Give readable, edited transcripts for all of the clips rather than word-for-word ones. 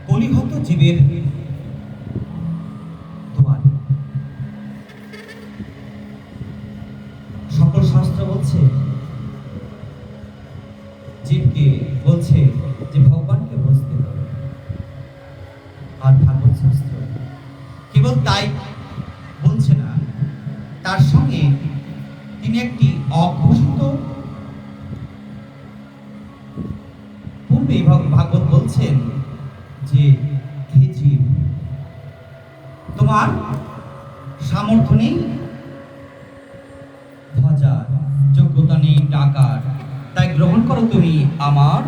কলিহত জীবের দুয়ারে। সকল শাস্ত্র বলছে, জীবকে বলছে যে ভগবানকে বুঝতে হবে। আর ভাগবত শাস্ত্র কেবল তাই বলছে না, তার সঙ্গে তিনি একটি অঘোষিত পূর্বে ভাগবত বলছেন যে হে জীব, তোমার সামর্থ্য নেই ভজার, যোগ্যতা নেই ডাকার, তাই গ্রহণ করো তুমি আমার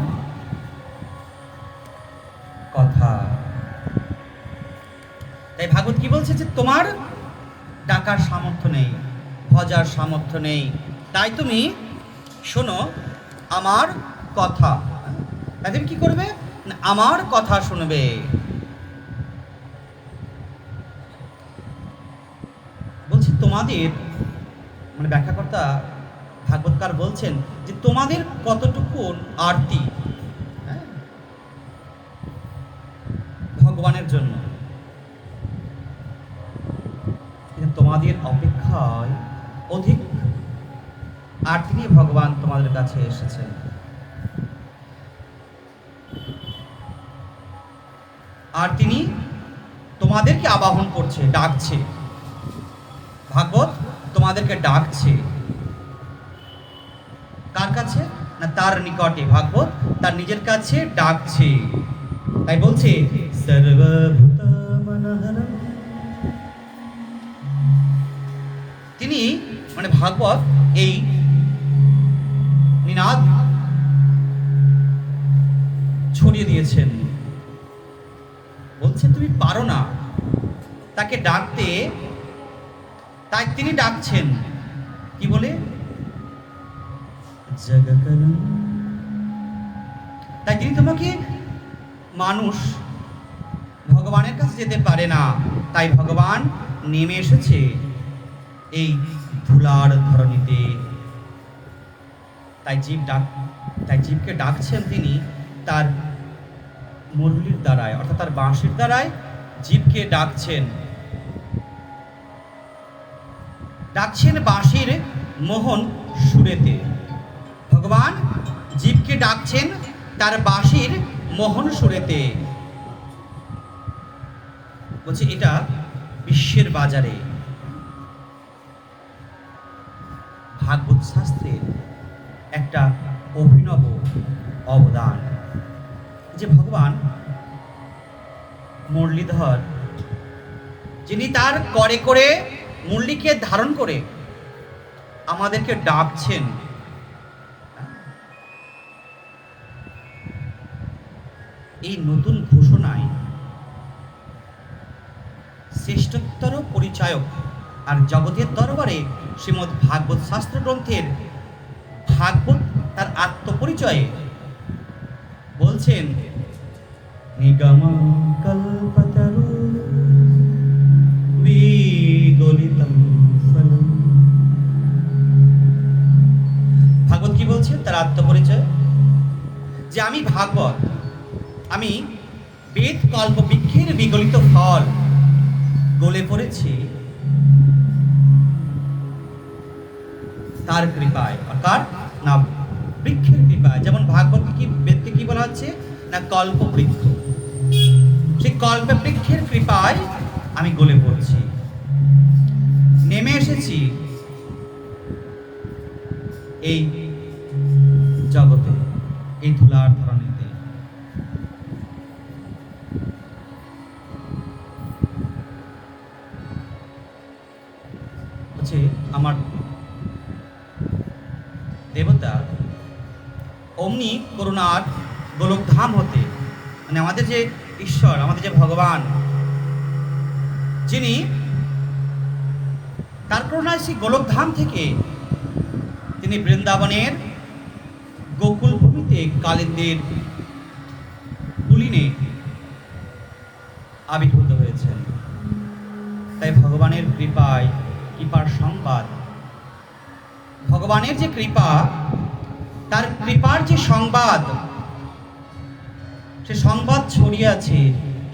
কথা। তাই ভাগবত কি বলছে যে তোমার ডাকার সামর্থ্য নেই, ভজার সামর্থ্য নেই, তাই তুমি শোনো আমার কথা। তাই তুমি কি করবে? আমার কথা শুনবে। বলছি তোমাদের, মানে ব্যাখ্যাকর্তা ভাগবতকার বলছেন যে তোমাদের কতটুকু আরতি ভগবানের জন্য, তোমাদের অপেক্ষায় অধিক আরতি নিয়ে ভগবান তোমাদের কাছে এসেছেন। আর তিনি তোমাদেরকে আবাহন করছে, ডাকছে। ভাগবত তোমাদেরকে ডাকছে কার কাছে? না তার নিকটে। ভাগবত তার নিজের কাছে ডাকছে। তাই বলছে তিনি, মানে ভাগবত এই নিনাদ ছড়িয়ে দিয়েছেন। বলছে তুমি পারো না তাকে ডাকতে, তাই তিনি ডাকছেন কি বলে? তাই তিনি তোমাকে, মানুষ ভগবানের কাছে যেতে পারে না, তাই ভগবান নেমে এসেছে এই ধুলার ধরণীতে। তাই জীবকে ডাকছেন তিনি তার মুরলির দ্বারায়, অর্থাৎ তার বাঁশির দ্বারায় জীবকে ডাকছেন। বাঁশির মোহন সুরেতে। ভগবান জীবকে ডাকছেন তার বাঁশির মোহন সুরেতে। বলছে এটা বিশ্বের বাজারে ভাগবত শাস্ত্রের একটা অভিনব অবদান, যে ভগবান মুরলীধর, যিনি তার করে করে মুরলীকে ধারণ করে আমাদেরকে ডাকছেন। এই নতুন ঘোষণায় শ্রেষ্ঠতর পরিচায়ক আর জগতের দরবারে শ্রীমদ্ ভাগবত শাস্ত্র গ্রন্থের ভাগবত তার আত্মপরিচয়ে বলছেন নিগমং কল্পতরু বিগলিতম ফলম। ভাগবত কি বলছেন তার আত্মপরিচয়? যে আমি ভাগবত, আমি বেদ কল্প বৃক্ষের বিগলিত ফল গলে পড়েছি তার কৃপায়। কার না? বৃক্ষের কৃপায়। যেমন ভাগবত কি, বেদকে কি বলা হচ্ছে না কল্প বৃক্ষ, সেই কল্প বৃক্ষের কৃপায় আমি গলে পড়ছি, নেমে এসেছি এই জগতে, এই ধুলার ধরণীতে। হচ্ছে আমার দেবতা অমনি করুণার গোলকধাম হতে, মানে আমাদের যে ঈশ্বর, আমাদের যে ভগবান, যিনি তার করুণায় সেই গোলকধাম থেকে তিনি বৃন্দাবনের গোকুল ভূমিতে কালিন্দের কুলিনে আবির্ভূত হয়েছেন। তাই ভগবানের কৃপায়, কৃপার সংবাদ, ভগবানের যে কৃপা, তার কৃপার যে সংবাদ, সে সংবাদ ছড়িয়ে আছে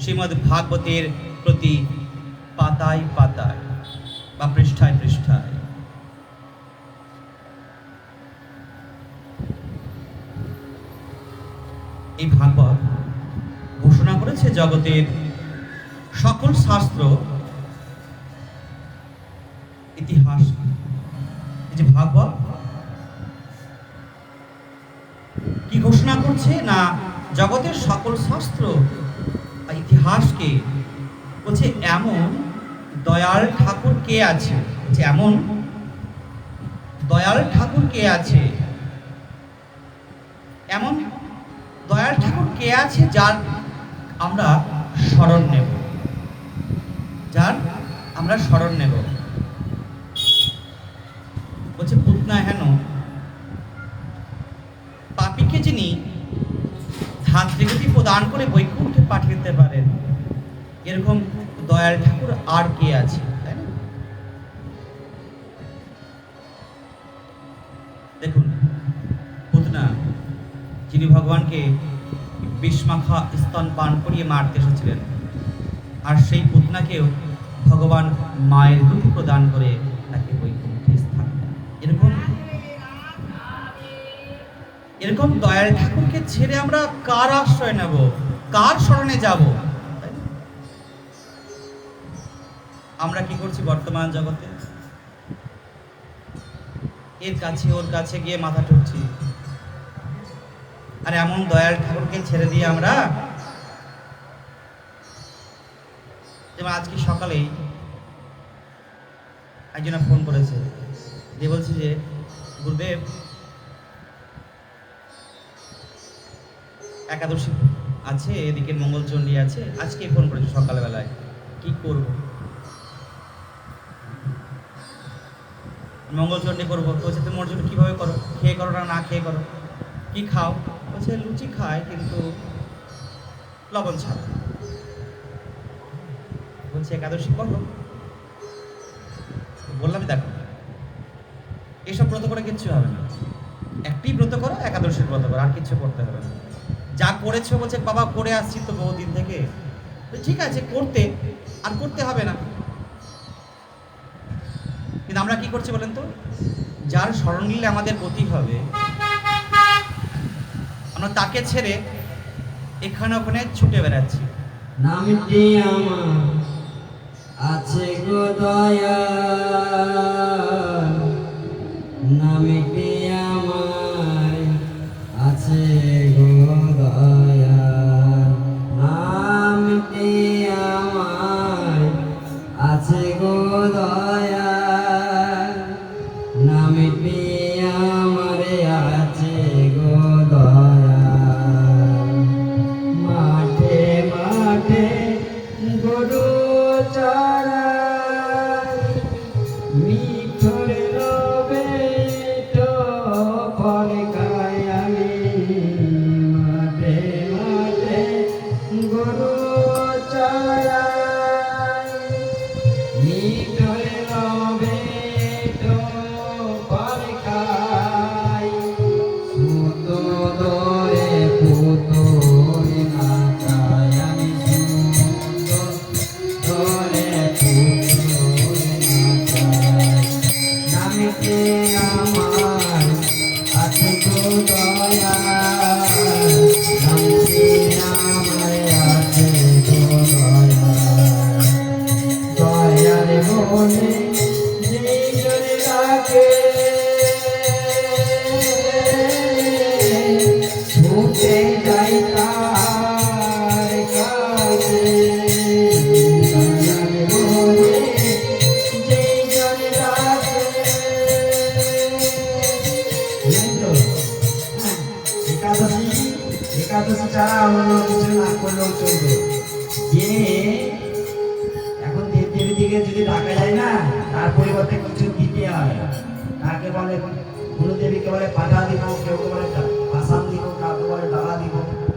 শ্রীমদ্ ভাগবতের প্রতি পাতায় পাতায় বা পৃষ্ঠায় পৃষ্ঠায়। এই ভাগবত ঘোষণা করেছে জগতের সকল শাস্ত্র ইতিহাস। এই যে ভাগবত কি ঘোষণা করছে না, জগতের সকল শাস্ত্র ইতিহাসকে বলছে এমন দয়াল ঠাকুর কে আছে, বলছে এমন দয়াল ঠাকুর কে আছে, এমন দয়াল ঠাকুর কে আছে যার আমরা শরণ নেব, যার আমরা শরণ নেব। বলছে পুতনা হেন পাপীকে যিনি ধাত্রীগতি প্রদান করে বৈকুণ্ঠে পাঠিয়ে দিতে পারেন, এরকম দয়াল ঠাকুর আর কে আছে, তাই না? দেখুন পুতনা যিনি ভগবানকে বিষমাখা স্তন পান করিয়ে মারতে এসেছিলেন, আর সেই পুতনাকেও ভগবান মায়ের দুটি প্রদান করে তাকে বৈকুণ্ঠে স্থান দেন। এরকম দয়াল ঠাকুরকে ছেড়ে আমরা কার আশ্রয় নেব, কার শরণে যাব? আমরা কি করছি বর্তমান জগতে? এর কাছে ওর কাছে গিয়ে মাথা ঠুকছি, আর এমন দয়াল ঠাকুরকে ছেড়ে দিয়ে আমরা, যেমন আজকে সকালেই একজনা ফোন করেছে, যে বলছি যে গুরুদেব একাদশী আছে, এদিকে মঙ্গলচণ্ডী আছে, আজকে ফোন করেছে সকালবেলায়, কি করব? মঙ্গলচণ্ডী করবো, তো বলছে তুমি ওর জন্য কীভাবে করো, খেয়ে করো না না খেয়ে করো? কি খাও? বলছে লুচি খায় কিন্তু লবণ ছাড়া। বলছে একাদশী করো? বললাম দেখো এসব ব্রত করে কিচ্ছু হবে না, একটি ব্রত করো, একাদশীর ব্রত করো, আর কিচ্ছু করতে হবে না। যা করেছো বলছে বাবা করে আসছি তো বহুদিন থেকে, ঠিক আছে করতে, আর করতে হবে না। কিন্তু আমরা কি করছি বলেন তো? যার শরণ নিলে আমাদের গতি হবে, আমরা তাকে ছেড়ে এখানে ওখানে ছুটে বেড়াচ্ছি। নামটি আমার আছে গো দয়া, নামটি আমার আছে গো দয়া, নামটি আমার আছে গো দয়া, নামটি আমার আছে গো দয়া। মাঠে মাঠে গরু চড়াই, মিঠুর রবে তো ফল খাই আমি। মাঠে মাঠে গরু চড়াই, মিঠুর রবে তো ফল খাই। সুতো ধরে পুতুল নাচাই আমি, সুতো ধরে পুতুল নাচাই। নামটি আমার আছে গো দয়া, নামটি আমার আছে গো দয়া। দয়ার মনে যেই জনে রাখে, ছুটে যাই তার কাছে। দয়ার মনে যেই জনে রাখে, একাদশী একাদশী ছাড়া অন্য কিছু না করলেও চলবে। যে এখন দেবদেবী দিকে যদি ডাকা যায় না, তার পরিবর্তে কিছু দিতে হয়। কাকে বলে গুরুদেবীকে বলে পাঠা দিব, কেউ বলে আসাম দিব, কাউকে বলে ডালা দিব,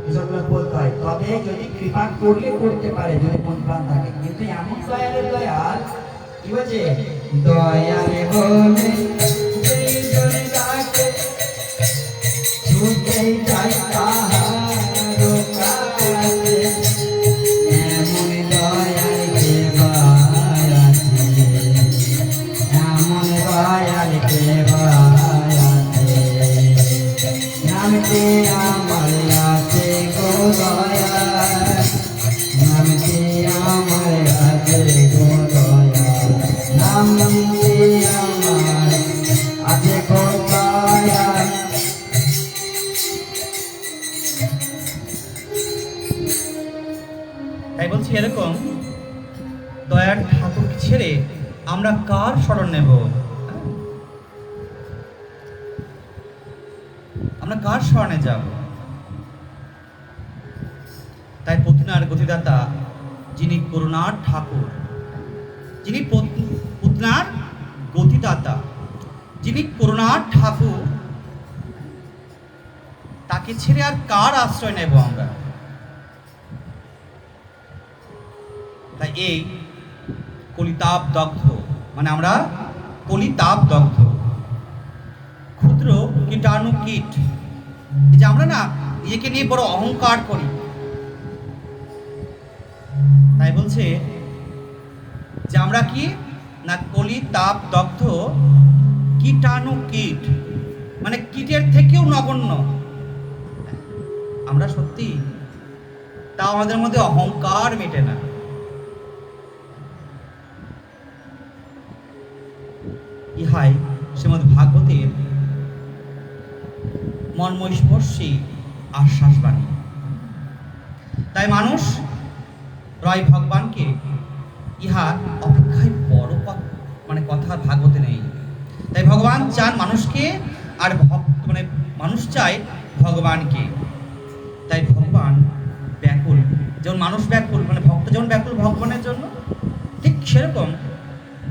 এসবগুলো বলতে হয়। তবে যদি কৃপা করলে করতে পারে, যদি মন প্রাণ থাকে। কিন্তু এমন দয়ালের দয়াল কি বলছে, দয়ালে বলে যেই জনে ডাকে, ছুটে যাই তাহার কাছে। তাই বলছি এরকম দয়ার ঠাকুর ছেড়ে আমরা কার শরণ নেব? আমরা কার শরণে যাব? তাই পুতনার গতিদাতা যিনি করুণার ঠাকুর, যিনি পুতনার গতিদাতা, যিনি করুণার ঠাকুর, তাকে ছেড়ে আর কার আশ্রয় নেব আমরা? তাই এই কলিতাপ দগ্ধ, মানে আমরা কলিতাপ দগ্ধ ক্ষুদ্র কীটাণু কীট, যে আমরা না নিজেকে নিয়ে বড় অহংকার করি। তাই বলছে যে আমরা কি না কলিতাপ দগ্ধ কীটাণু কীট, মানে কীটের থেকেও নগণ্য আমরা সত্যি। তাও আমাদের মধ্যে অহংকার মেটে না। ইহাই শ্রীমদ্ ভাগবতের মর্মস্পর্শী আশ্বাস বাণী। তাই মানুষ রয় ভগবানকে, ইহা অপেক্ষায় বড় মানে কথা ভাগবতে নেই। তাই ভগবান চান মানুষকে, আর মানে মানুষ চায় ভগবানকে। তাই ভগবান ব্যাকুল, যেমন মানুষ ব্যাকুল, মানে ভক্ত যেমন ব্যাকুল ভগবানের জন্য, ঠিক সেরকম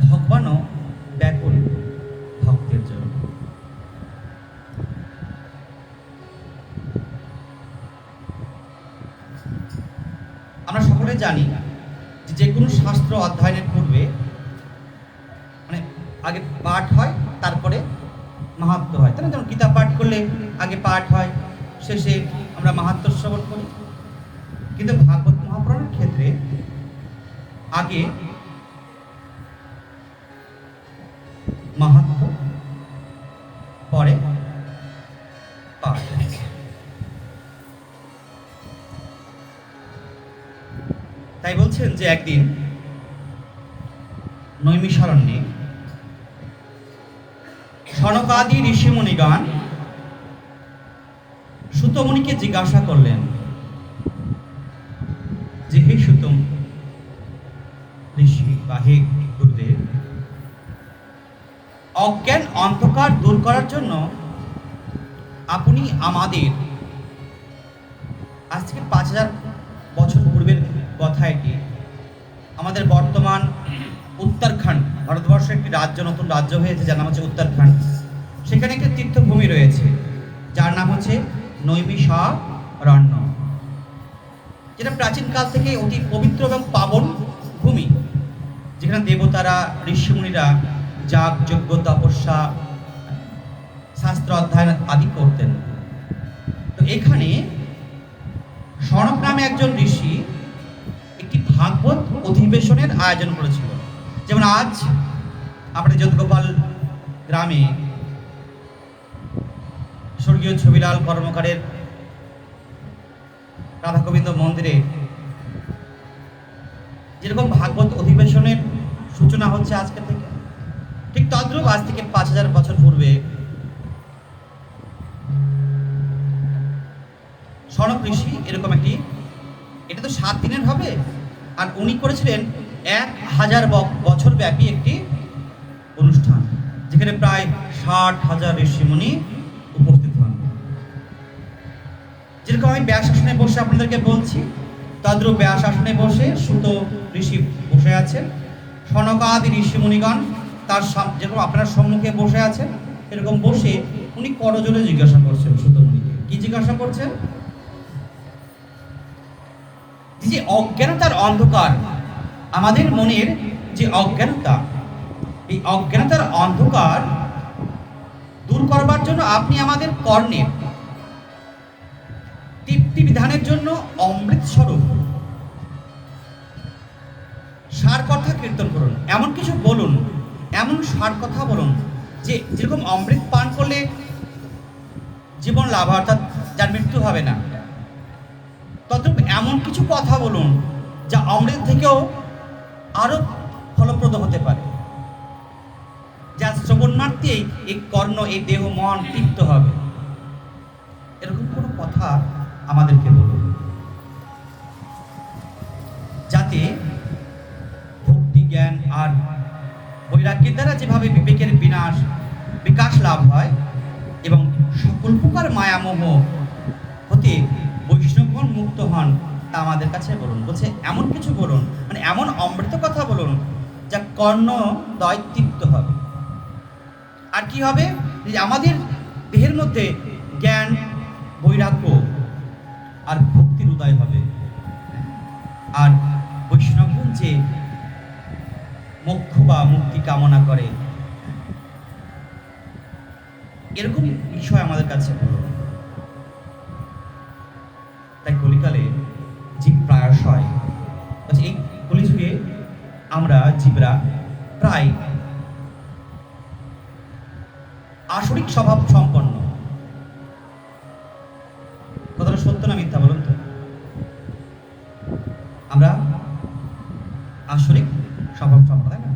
ভগবানও ব্যাকুল ভক্তের জন্য। আমরা সকলে জানি যে কোনো শাস্ত্র অধ্যয়নের পূর্বে মানে আগে পাঠ হয়, তারপরে মাহাত্ম্য হয়, তাই না? যেমন গীতা পাঠ করলে আগে পাঠ হয়, শেষে আমরা মাহাত্ম্য শ্রবণ করি। কিন্তু ভাগবত মহাপুরাণের ক্ষেত্রে আগে মাহাত্ম্য, পরে পাঠ। তাই বলছেন যে একদিন নৈমিষারণ্যে সনকাদি ঋষিমুনিগণ সুতমুনিকে জিজ্ঞাসা করলেন যে, হে সুতম ঋষি বা হে গুরুদেব, অজ্ঞান অন্ধকার দূর করার জন্য আপনি আমাদের, আজ থেকে 5000 বছর পূর্বের কথা এটি, আমাদের বর্তমান উত্তরাখণ্ড, ভারতবর্ষের একটি রাজ্য, নতুন রাজ্য হয়েছে যার নাম হচ্ছে উত্তরাখণ্ড। সেখানে একটি তীর্থভূমি রয়েছে যার নাম হচ্ছে নৈমিষারণ্য, যেটা প্রাচীনকাল থেকে অতি পবিত্র এবং পাবন ভূমি, যেখানে দেবতারা, ঋষিমুনিরা যাগ যজ্ঞ তপস্যা শাস্ত্র অধ্যয়ন আদি করতেন। তো এখানে সনক নামে একজন ঋষি একটি ভাগবত অধিবেশনের আয়োজন করেছিল। যেমন আজ আমাদের যোধগোপাল গ্রামে স্বর্গীয় ছবিলাল কর্মকারের রাধা গোবিন্দ মন্দিরে যেরকম ভাগবত অধিবেশনের সূচনা হচ্ছে আজকে থেকে, ঠিক তদ্রূপ আজ থেকে 5000 বছর পূর্বে সনক ঋষি এরকম একটি, এটা তো 7 দিনের হবে, আর উনি করেছিলেন 1000 বছর ব্যাপী একটি অনুষ্ঠান, যেখানে প্রায় 60,000 ঋষিমুনি উপস্থিত হন। যেরকম আমি ব্যাস আসনে বসে আপনাদেরকে বলছি, তদ্রূপ ব্যাস আসনে বসে সুত ঋষি বসে আছেন, সনকাদি ঋষিমুনিগণ তার যেরকম আপনার সম্মুখে বসে আছেন, এরকম বসে উনি করজোড়ে জিজ্ঞাসা করছেন সুতমুনিকে। কি জিজ্ঞাসা করছেন? যে অজ্ঞানতার অন্ধকার, আমাদের মনের যে অজ্ঞানতা, এই অজ্ঞানতার অন্ধকার দূর করবার জন্য আপনি আমাদের কর্ণের তৃপ্তি বিধানের জন্য অমৃত স্বরূপ সার কথা কীর্তন করুন, এমন কিছু বলুন, এমন সার কথা বলুন যে যেরকম অমৃত পান করলে জীবন লাভ, অর্থাৎ যার মৃত্যু হবে না, তদ্রূপ এমন কিছু কথা বলুন যা অমৃত থেকেও আরো ফলপ্রদ হতে পারে, যা শ্রবণ মাত্রেই এই কর্ণ, এই দেহ, মন তৃপ্ত হবে। এরকম কোনো কথা আমাদেরকে বলুন। আর বৈরাগ্যের দ্বারা যেভাবে বিবেকের বিকাশ লাভ হয় এবং সকল প্রকার মায়ামোহ হতে বৈষ্ণবগণ মুক্ত হন, তা আমাদের কাছে বলুন। বলছে এমন কিছু বলুন, মানে এমন অমৃত কথা বলুন যা কর্ণ দয় তৃপ্ত হবে। আর কি হবে? যে আমাদের দেহের মধ্যে জ্ঞান, বৈরাগ্য আর ভক্তির উদয় হবে। আর বৈষ্ণবগণ যে মোক্ষ বা মুক্তি কামনা করে, এরকম বিষয় আমাদের কাছে বলুন। তাই কলিকালে জীব প্রায়শই, এই কলিযুগে আমরা জীবরা প্রায় আসরিক স্বভাব সম্পন্ন। কথাটা সত্য না মিথ্যা বলুন তো? আমরা আসরিক স্বভাব সম্পন্ন, তাই না?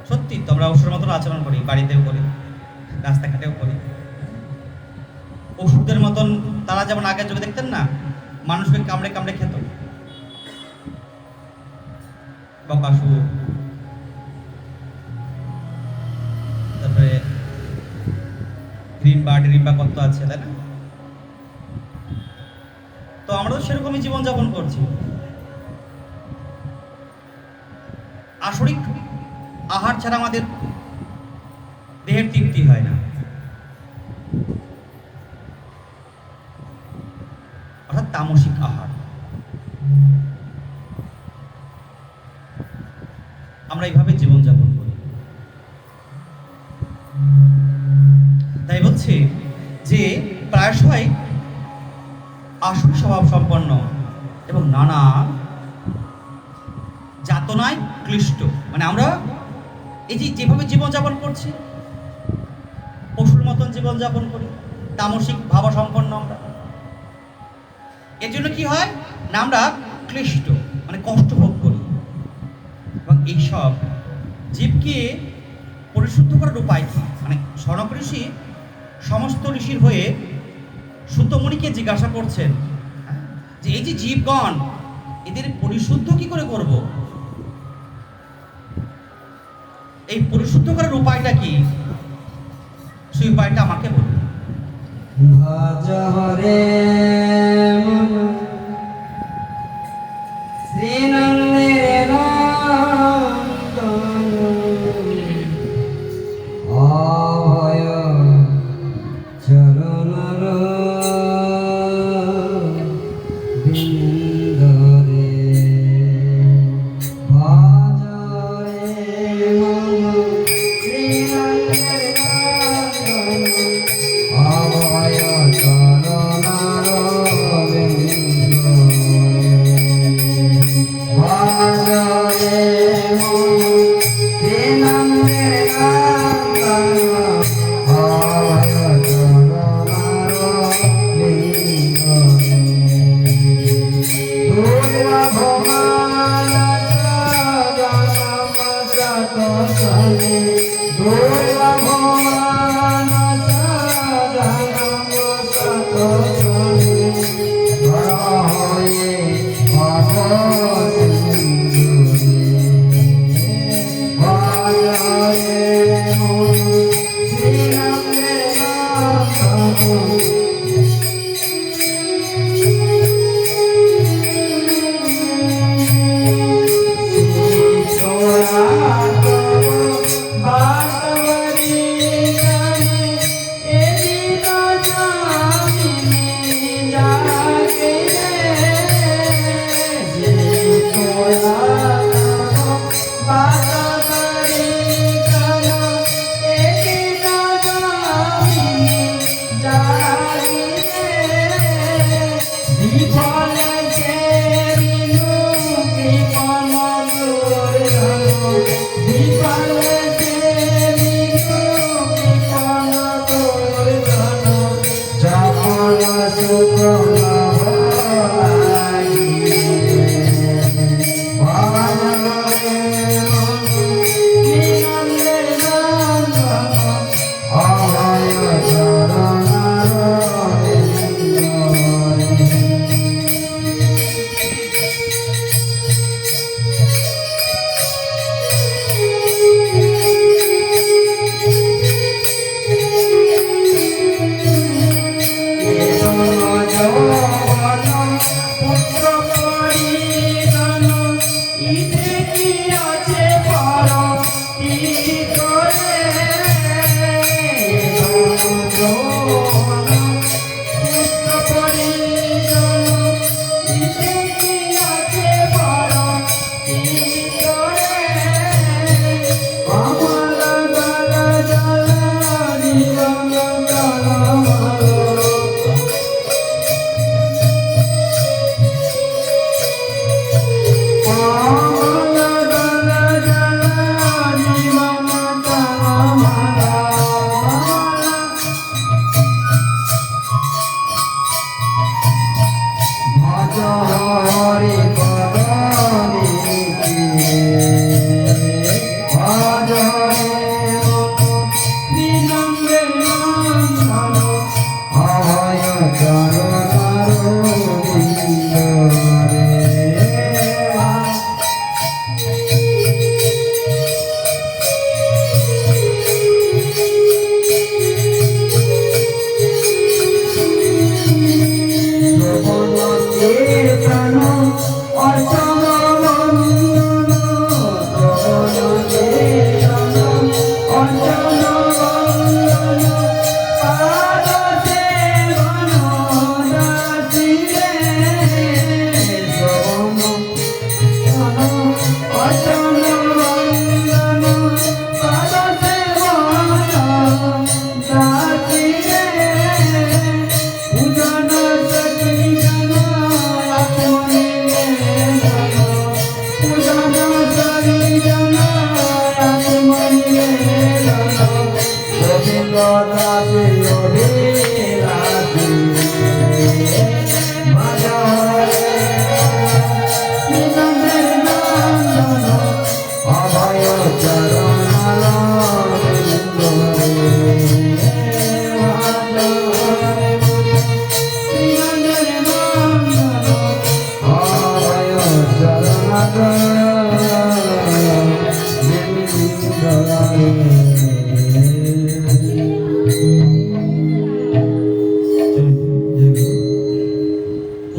সত্যি তো আমরা অসুরের মতন আচরণ করি, বাড়িতেও করি, রাস্তাঘাটেও করি। অসুরদের মতন তারা যেমন আগের যুগে দেখতেন না, মানুষকে কামড়ে কামড়ে খেত, বকাসুর, তারপরে রিম্বা কত আছে, তাই না? তো আমরা তো সেরকমই জীবনযাপন করছি। আসরিক আহার ছাড়া আমাদের দেহের তৃপ্তি হয় না। অর্থাৎ তামসিক আহার। আমরা এইভাবে জীবনযাপন করি। তাই বলছে যে প্রায়শই আসরিক স্বভাব সম্পন্ন এবং নানা যাতনায় ক্লিষ্ট, মানে আমরা এই যে যেভাবে জীবনযাপন করছি, পশুর মতন জীবনযাপন করি, তামসিক ভাবসম্পন্ন আমরা। এর জন্য কি হয় না, আমরা ক্লিষ্ট, মানে কষ্ট ভোগ করি। এবং এইসব জীবকে পরিশুদ্ধ করার উপায় কি? মানে সনক ঋষি সমস্ত ঋষির হয়ে সুতমুনিকে জিজ্ঞাসা করছেন যে এই যে জীবগণ, এদের পরিশুদ্ধ কি করে করব? এই পরিশুদ্ধ করার উপায়টা কি? সেই উপায়টা আমাকে বলুন। ভজ হরে মন শ্রীনন্দের নন্দন অভয় চরণর বিন্দরে ভজ রে মন শ্রীনন্দের নন্দন অভয় চরণর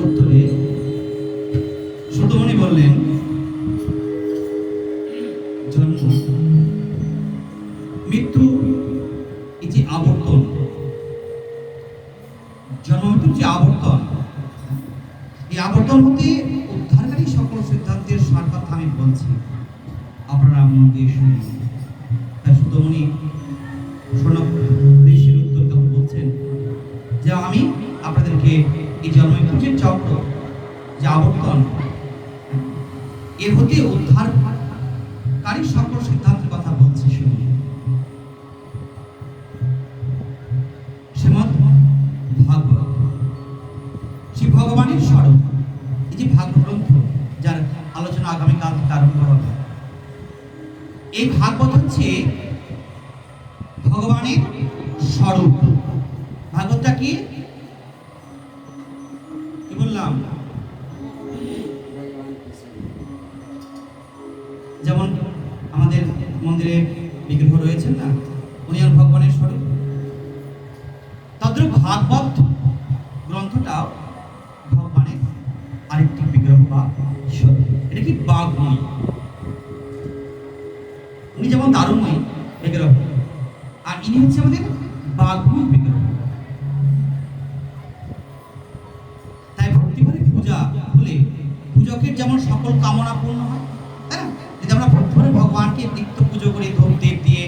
উত্তরে সুতমণি বললেন, জন্ম মৃত্যু এই যে আবর্তন, জন্ম মৃত্যুর যে আবর্তন, এই আবর্তন হতে উদ্ধারকারী সকল সিদ্ধান্তের সার কথা আমি বলছি, আপনারা মন দিয়ে শুনুন। তাই সুতমণি ঋষির উত্তর তখন বলছেন যে আমি আপনাদেরকে এই জন্ম মৃত্যুর যে চক্র, যে আবর্তন, এর হতে উদ্ধারকারী সকল সিদ্ধান্তের কথা বলছি, শুনুন। শ্রীমদ্ ভাগবত, শ্রী ভগবানের স্বরূপ, এই যে ভাগবত গ্রন্থ, যার আলোচনা আগামীকাল থেকে আরম্ভ হবে, এই ভাগবত হচ্ছে ভগবানের স্বরূপ। ভাগবতটা কি বললাম? যেমন আমাদের মন্দিরে বিগ্রহ রয়েছেন না, উনি আর ভগবানের স্বরূপ। তদ্রূপ ভাগবত গ্রন্থটাও ভগবানের আরেকটি বিগ্রহ বা স্বরূপ। এটা কি বাঘময়, উনি যেমন দারুময় বিগ্রহ, আর ইনি হচ্ছে আমাদের বাঘময় বিগ্রহ। তাই ভক্তি করে পূজা হলে পূজকের যেমন সকল কামনা পূর্ণ হয়, তাই না? যদি আমরা ভক্তি করে ভগবানকে নিত্য পুজো করি, ধূপ দেব দিয়ে,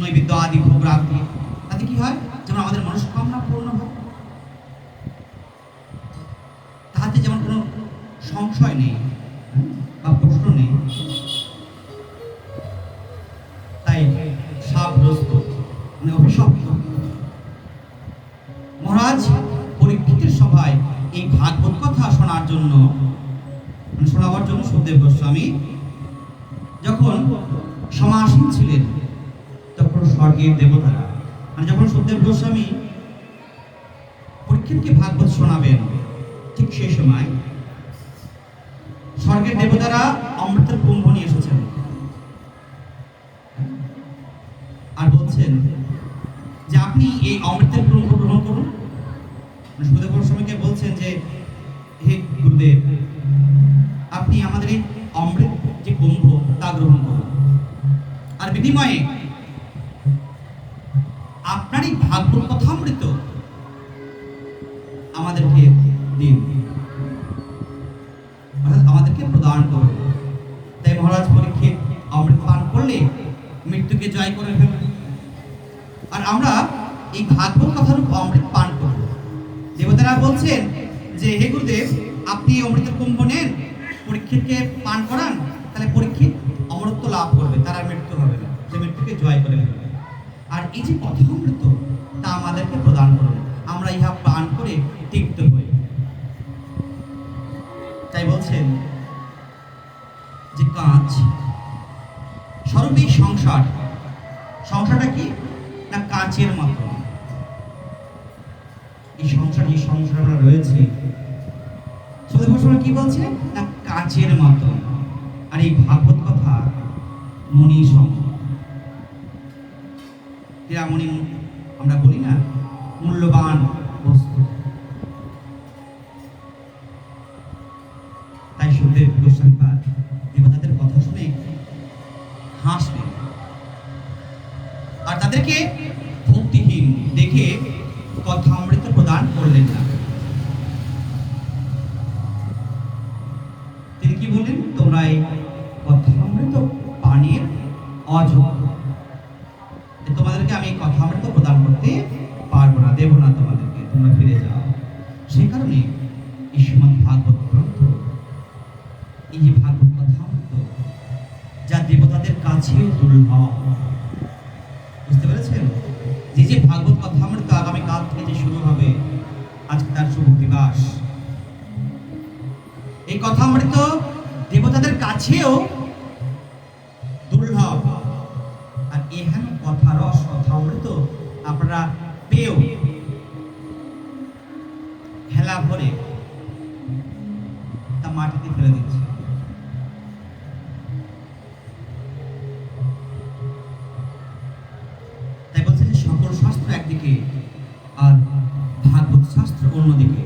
নৈবেদ্য আদি ভোগ রাগ দিয়ে, তাতে কি হয়? যেমন আমাদের মনস্কামনা পূর্ণ হয়, তাহাতে যেমন কোনো সংশয় নেই বা প্রশ্ন নেই। তাই শাপগ্রস্ত মানে অভিশপ্ত মহারাজ পরীক্ষিতের সভায় এই ভাগবত কথা শোনার জন্য, মানে শোনাবার জন্য সুখদেব গোস্বামী যখন সমাসীন ছিলেন, তখন স্বর্গের দেবতারা, মানে যখন সুখদেব গোস্বামী পরীক্ষিতকে ভাগবত শোনাবেন, ঠিক সেই সময় স্বর্গের দেবতারা অমৃতের কুম্ভ নিয়ে এসেছেন আর বলছেন যে আপনি এই অমৃতের কুম্ভ গ্রহণ করুন। সুখদেব গোস্বামীকে বলছেন যে হে গুরুদেব, আপনি আমাদের এই অমৃত যে কুম্ভ তা গ্রহণ করুন, আর বিনিময়ে আপনার এই ভাগবত কথামৃত আমাদেরকে দিন, আমাদেরকে প্রদান করুন। তাই মহারাজ পরীক্ষিত অমৃত পান করলে মৃত্যুকে জয় করে ফেলবে, আর আমরা এই ভাগবত কথারূপ অমৃত পান করব। দেবতারা বলছেন যে হে গুরুদেব, আপনি অমৃতের কুম্ভ নেন, পরীক্ষিতকে পান করান, এই যে কথামৃত তা আমাদেরকে প্রদান করুন, আমরা ইহা পান করে তৃপ্ত হই। তাই বলছেন যে কাঁচ স্বরূপ এই সংসারটা কি না কাঁচের মতো। এই সংসার যে সংসার আমরা রয়েছে কি বলছে না কাঁচের মতো। আর এই ভাগবত কথা মণি হীরামণি আমরা বলি না মূল্যবান বস্তু। তাই সুখদেব গোস্বামী পাদ দেবতাদের কথা শুনে হাসলেন আর তাদেরকে ভক্তিহীন দেখে কথা অমৃত প্রদান করলেন না। তিনি কি বললেন, তোমরা এই কথা অমৃত পানির অযোগ্য, তোমাদেরকে আমি কথা অমৃত প্রদান করতে পারবো না, দেব না তোমাদেরকে, তোমরা ফিরে যাও। সেই কারণে এই শ্রীমদ্ ভাগবত গ্রন্থ, এই যে ভাগবত কথা অমৃত যা দেবতাদের কাছেও দুর্লভ, বুঝতে পেরেছেন? যে ভাগবত কথা অমৃত আগামীকাল থেকে যে শুরু হবে, আজকে তার শুভ দিবস। এই কথা অমৃত দেবতাদের কাছেও দুর্লভ, আর এখানে কথা রস কথা অমৃত আপনারা পেয়েও হেলা ভরে তা মাটিতে ফেলে দিচ্ছে। তাই বলছে যে সকল শাস্ত্র একদিকে আর ভাগবত শাস্ত্র অন্যদিকে।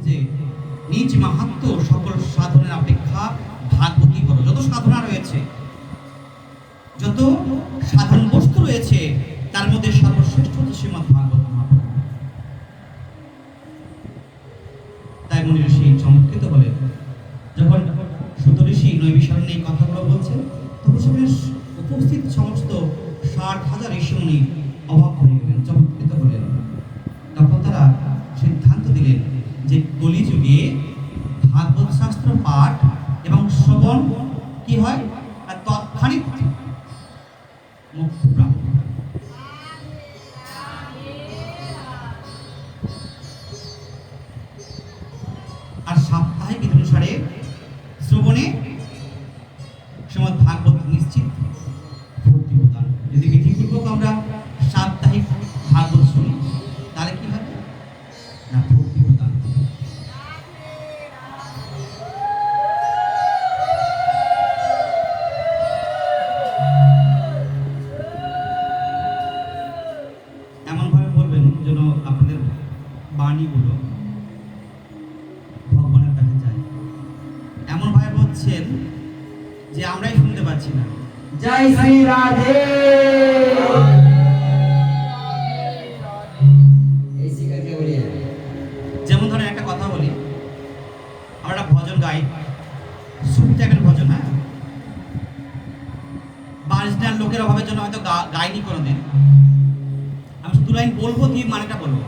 যে নিজ মাহাত্ম্য সকল সাধনের অপেক্ষা ভাগবতী বড়। যত সাধনা রয়েছে, যত সাধন বস্তু রয়েছে, তার মধ্যে সর্বশ্রেষ্ঠ হচ্ছে শ্রীমদ্ ভাগবত মহাপুরাণ। তাই মুনি ঋষি চমৎকৃত বলেন, যখন সুত ঋষি নৈবিশরণ্যে এই কথাগুলো বলছেন, তখন সেখানে উপস্থিত সমস্ত 60,000 ঋষিমুনি অবাক হয়ে গেলেন, চমৎকৃত বলেন। তখন তারা সিদ্ধান্ত দিলেন যে কলিযুগে ভাগবত শাস্ত্র পাঠ এবং শ্রবণ কি হয়, তৎক্ষণিক মোক্ষ প্রাপ্ত। আর সাপ্তাহিক বিধি অনুসারে শ্রবণে শ্রীমদ্ ভাগবত নিশ্চিত ভক্তি প্রদান। যদি বিধিপূর্বক আমরা সাপ্তাহিক ভাগবত শুনি, তাহলে কি হবে না ভক্তি প্রদান। এমনভাবে বলবেন যেন আপনাদের বাণীগুলো ভগবানের কাছে যায়। এমনভাবে বলছেন যে আমরাই শুনতে পাচ্ছি না। জয় শ্রী রাধে। যেমন ধরেন একটা কথা বলি, আমরা ভজন গাই, সুফি টাইপের ভজন, হ্যাঁ, বারিশনার লোকের অভাবের জন্য হয়তো গাইনি কোনোদিন। আমি শুধু লাইন বলবো, দিয়ে মানেটা বলবো।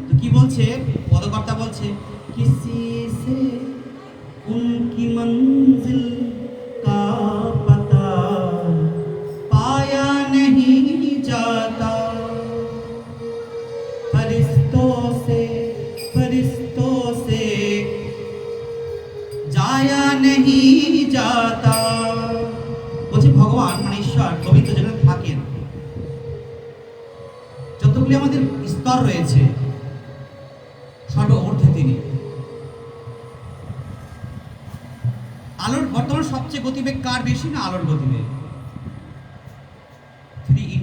তো কি বলছে পদকর্তা, বলছে কিসি সে উনকি মঞ্জিল কা পতা পায়া नहीं जाता, फरिश्तों से जाया नहीं जाता। বলছে ভগবান মানে ঈশ্বর, গোবিন্দ যেখানে থাকেন, যতগুলি আমাদের স্তর রয়েছে, সর্ব ঊর্ধ্বে তিনি। আলোর বর্তমান সবচেয়ে গতিবেগ কার বেশি না আলোর গতিবেগ? 3 ×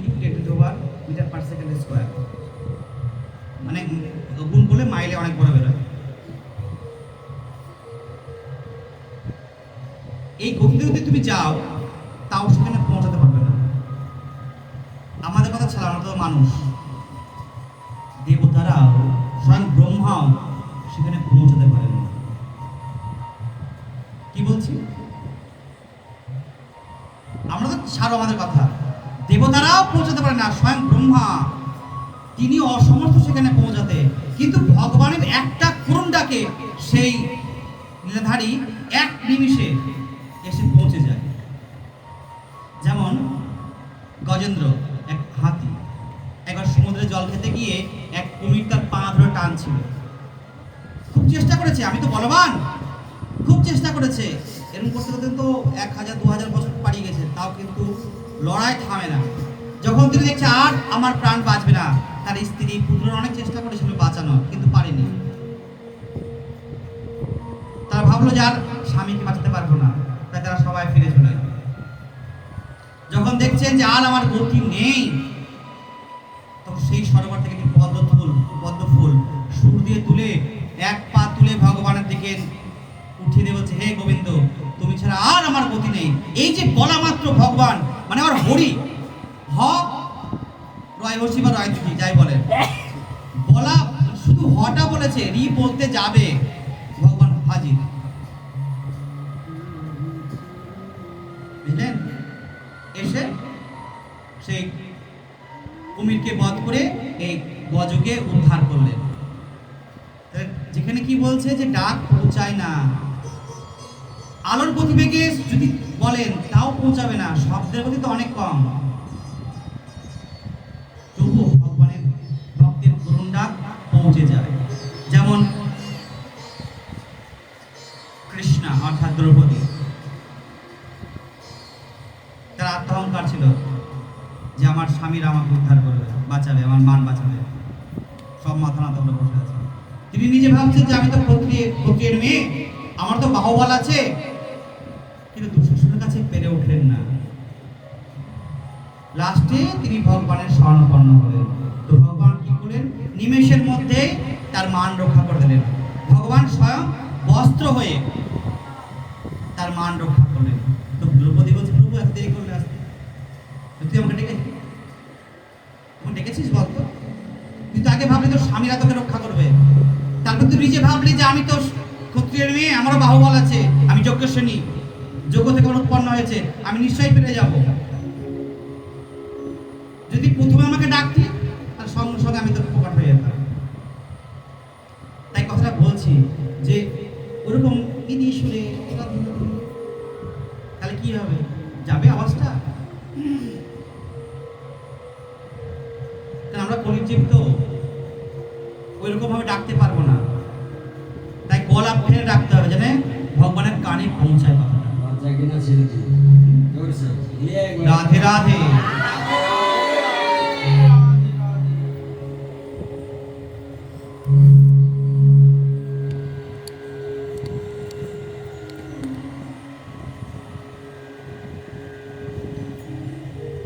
10⁻⁻², মানে গুণ বলে মাইলে অনেক বড় বেরোয়। এই গতিতে যদি তুমি যাও, তাও সেখানে পৌঁছাতে পারবে না। আমাদের কথা ছাড়া, আমরা তো মানুষ, দেবতারাও স্বয়ং ব্রহ্মাও সেখানে পৌঁছাতে পারে না। কি বলছি? আমরা তো ছাড়ো আমাদের কথা, দেবতারাও পৌঁছাতে পারে না, স্বয়ং ব্রহ্মা তিনি অসমর্থ সেখানে পৌঁছাতে। কিন্তু ভগবানের একটা করুণ ডাকে সেই লীলাধারী এক নিমিষে এসে পৌঁছে যায়। ছিল, খুব চেষ্টা করেছে, আমি তো বলবান, খুব চেষ্টা করেছে। এরকম করতে করতে তো 1000 2000 বছর পাড়িয়ে গেছে, তাও কিন্তু লড়াই থামে না। যখন তিনি দেখছে আর আমার প্রাণ বাঁচবে না, তার স্ত্রী পুত্র অনেক চেষ্টা করেছিল বাঁচানোর, কিন্তু পারেনি। তারা ভাবলো যে আর স্বামীকে বাঁচাতে পারবো না, তাই তারা সবাই ফিরে চলে গেল। যখন দেখছেন যে আর আমার গতি নেই, তখন সেই সরোবর থেকে একটি পদ্ম ফুল সুর দিয়ে তুলে এক পা তুলে ভগবানের দিকে উঠিয়ে দিয়ে বলছে, হে গোবিন্দ, তুমি ছাড়া আর আমার গতি নেই। এই যে বলা মাত্র ভগবান, মানে আমার হরি হ রয় হসি বা রয় দুটি যাই বলেন, বলা শুধু হটা বলেছে, রি বলতে যাবে, ভগবান হাজির। বুঝলেন? এসে সেই কুমিরকে বধ করে এই গজকে উদ্ধার করলেন। যেখানে কি বলছে যে ডাক পৌঁছায় না, আলোর গতিবেগে যদি বলেন তাও পৌঁছাবে না, শব্দের গতি তো অনেক কম। তবুও ভগবানের ভক্তের করুণ ডাক পৌঁছে যায়। যেমন কৃষ্ণা অর্থাৎ দ্রৌপদী, তার আত্মহংকার ছিল যে আমার স্বামীর আমাকে উদ্ধার করবে, বাঁচাবে, আমার মান বাঁচাবে, সব মাথা নাতা করে বসে আছে। তিনি নিজে ভাবছেন যে আমি তো ক্ষত্রিয়ের মেয়ে, আমার তো বাহুবল আছে, কিন্তু দুঃশাসনের কাছে পেরে উঠলেন না। লাস্টে তিনি ভগবানের শরণাপন্ন হলেন। তো ভগবান কি করলেন? নিমেষের মধ্যে তার মান রক্ষা করে দিলেন। ভগবান স্বয়ং বস্ত্র হয়ে তার মান রক্ষা করলেন। তো দ্রৌপদী বলছে, প্রভু এত দেরি করলে আসতে, তুই আমাকে ডেকেছিস বলতো? তুই তো আগে ভাবলি তোর স্বামীরা তোকে রক্ষা করবে, তারপর তুই নিজে ভাবলি যে আমি তো ক্ষত্রিয়ের মেয়ে, আমারও বাহুবল আছে, আমি যজ্ঞেশ্বরী, যজ্ঞ থেকে উৎপন্ন হয়েছে, আমি নিশ্চয়ই পেরে যাব। যদি প্রথমে আমাকে ডাকতি, তার সঙ্গে সঙ্গে আমি তোর প্রকাট হয়ে যেতাম। তাই কথাটা বলছি যে ওরকম ইনি শুনে তাহলে কি হবে, যাবে আওয়াজটা। আমরা কলিজীব তো ওইরকম ভাবে ডাকতে পারবো না, তাই গলা ফেলে ডাকতে হবে, যেন ভগবানের কানে পৌঁছায় কথাটা। রাধে রাধে।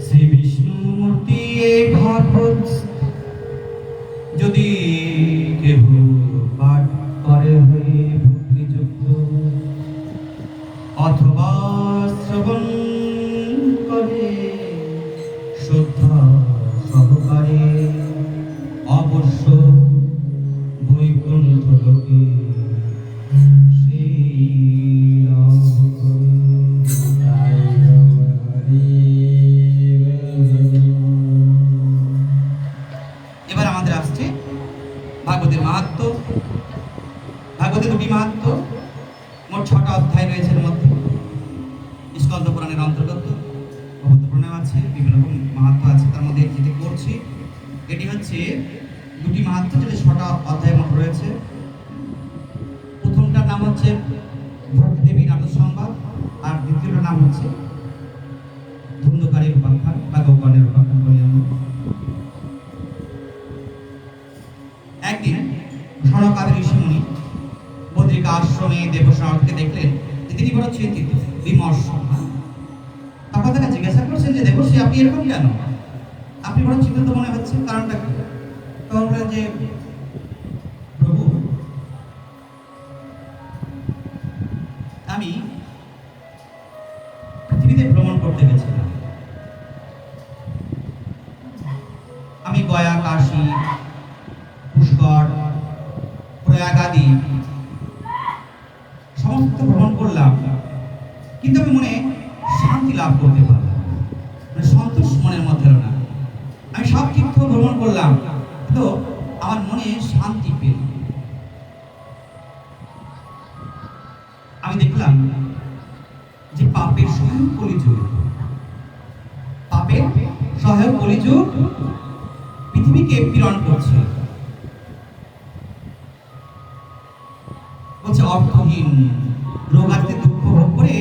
শ্রী বিষ্ণুমূর্তি ভাগবত যদি কেহ পাঠ করে হয়ে ভক্তিযুক্ত, অথবা শ্রবণ করে শ্রদ্ধা সহকারে, অবশ্য বৈকুণ্ঠ লোকে সেই লাভ করে। এবার আমাদের আসছে ভাগবতের মাহাত্ম্য। ভাগবতের দুটি মাহাত্ম্য, মোট 6টা অধ্যায় রয়েছে এর মধ্যে। স্কন্দ পুরাণের অন্তর্গত ভগবত পুরাণে আছে, বিভিন্ন রকম মাহাত্ম্য আছে। তার মধ্যে যেটি করছি এটি হচ্ছে দুটি মাহাত্ম্য, যেটা 6টা অধ্যায় মোট রয়েছে। প্রথমটার নাম হচ্ছে ভক্তি দেবীর নাটক সংবাদ, আর দ্বিতীয়টার নাম হচ্ছে ধুন্ধকারীর উপাখ্যান বা গৌকর্ণের উপাখ্যান বলি আমরা। একদিন সনকাদি ঋষিমুনি বদ্রিকা আশ্রমে দেবশরণকে দেখলেন যে তিনি বড় চিন্তিত, বিমর্ষ। তখন তাকে জিজ্ঞাসা করছেন যে দেবশ্রী, আপনি এরকম কেন? আপনি বড় চিন্তিত মনে হচ্ছে, কারণটা কি? তখন বললেন যে প্রভু, আমি পৃথিবীতে ভ্রমণ করতে গেছিলাম। আমি গয়া, কাশী, পুষ্কর, প্রয়াগ আদি সমস্ত ভ্রমণ করলাম, কিন্তু আমি মনে শান্তি লাভ করতে পারলাম, মানে সন্তোষ মনের মধ্যে না। আমি সব তীর্থ ভ্রমণ করলাম, কিন্তু আমার মনে শান্তি পেল। আমি দেখলাম যে পাপের সহায়ক কলিযুগ, পাপের সহায়ক কলিযুগ পৃথিবীকে পীড়ন করছে। বলছে অর্থহীন রোগাতে দুঃখ ভোগ করে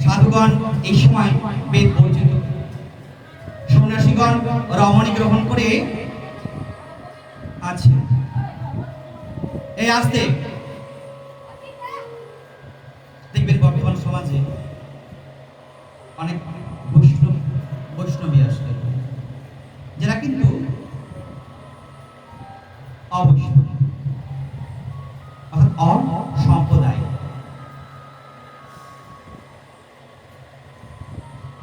সাধুগণ এই সময় বেদ বর্জিত, সন্ন্যাসীগণ রমণী গ্রহণ করে আছে। এই আসতে দেখবেন বর্তমান সমাজে অনেক বৈষ্ণবী আসলে, যারা কিন্তু অবৈষ্ণব অর্থাৎ অসম্প্রদায়।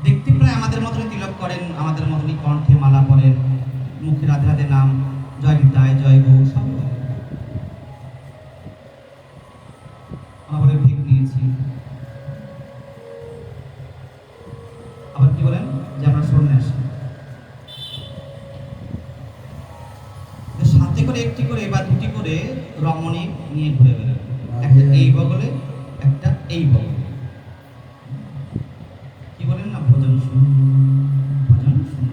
দেখতে প্রায় আমাদের মতনই তিলক করেন, আমাদের মতনই কণ্ঠে মালা পরেন, মুখে রাধে রাধে নাম, জয় বিদ্যায় জয় গৌ সব বলে। আমরা ভিক নিয়েছি, আবার কি বলেন যে আমরা সন্ন্যাসী। সাথে করে একটি করে বা দুটি করে রমণী নিয়ে ঘুরে বেড়ান, একটা এই বগলে একটা এই বগলে। কি বলেন না, ভজন শুন ভজন শুন।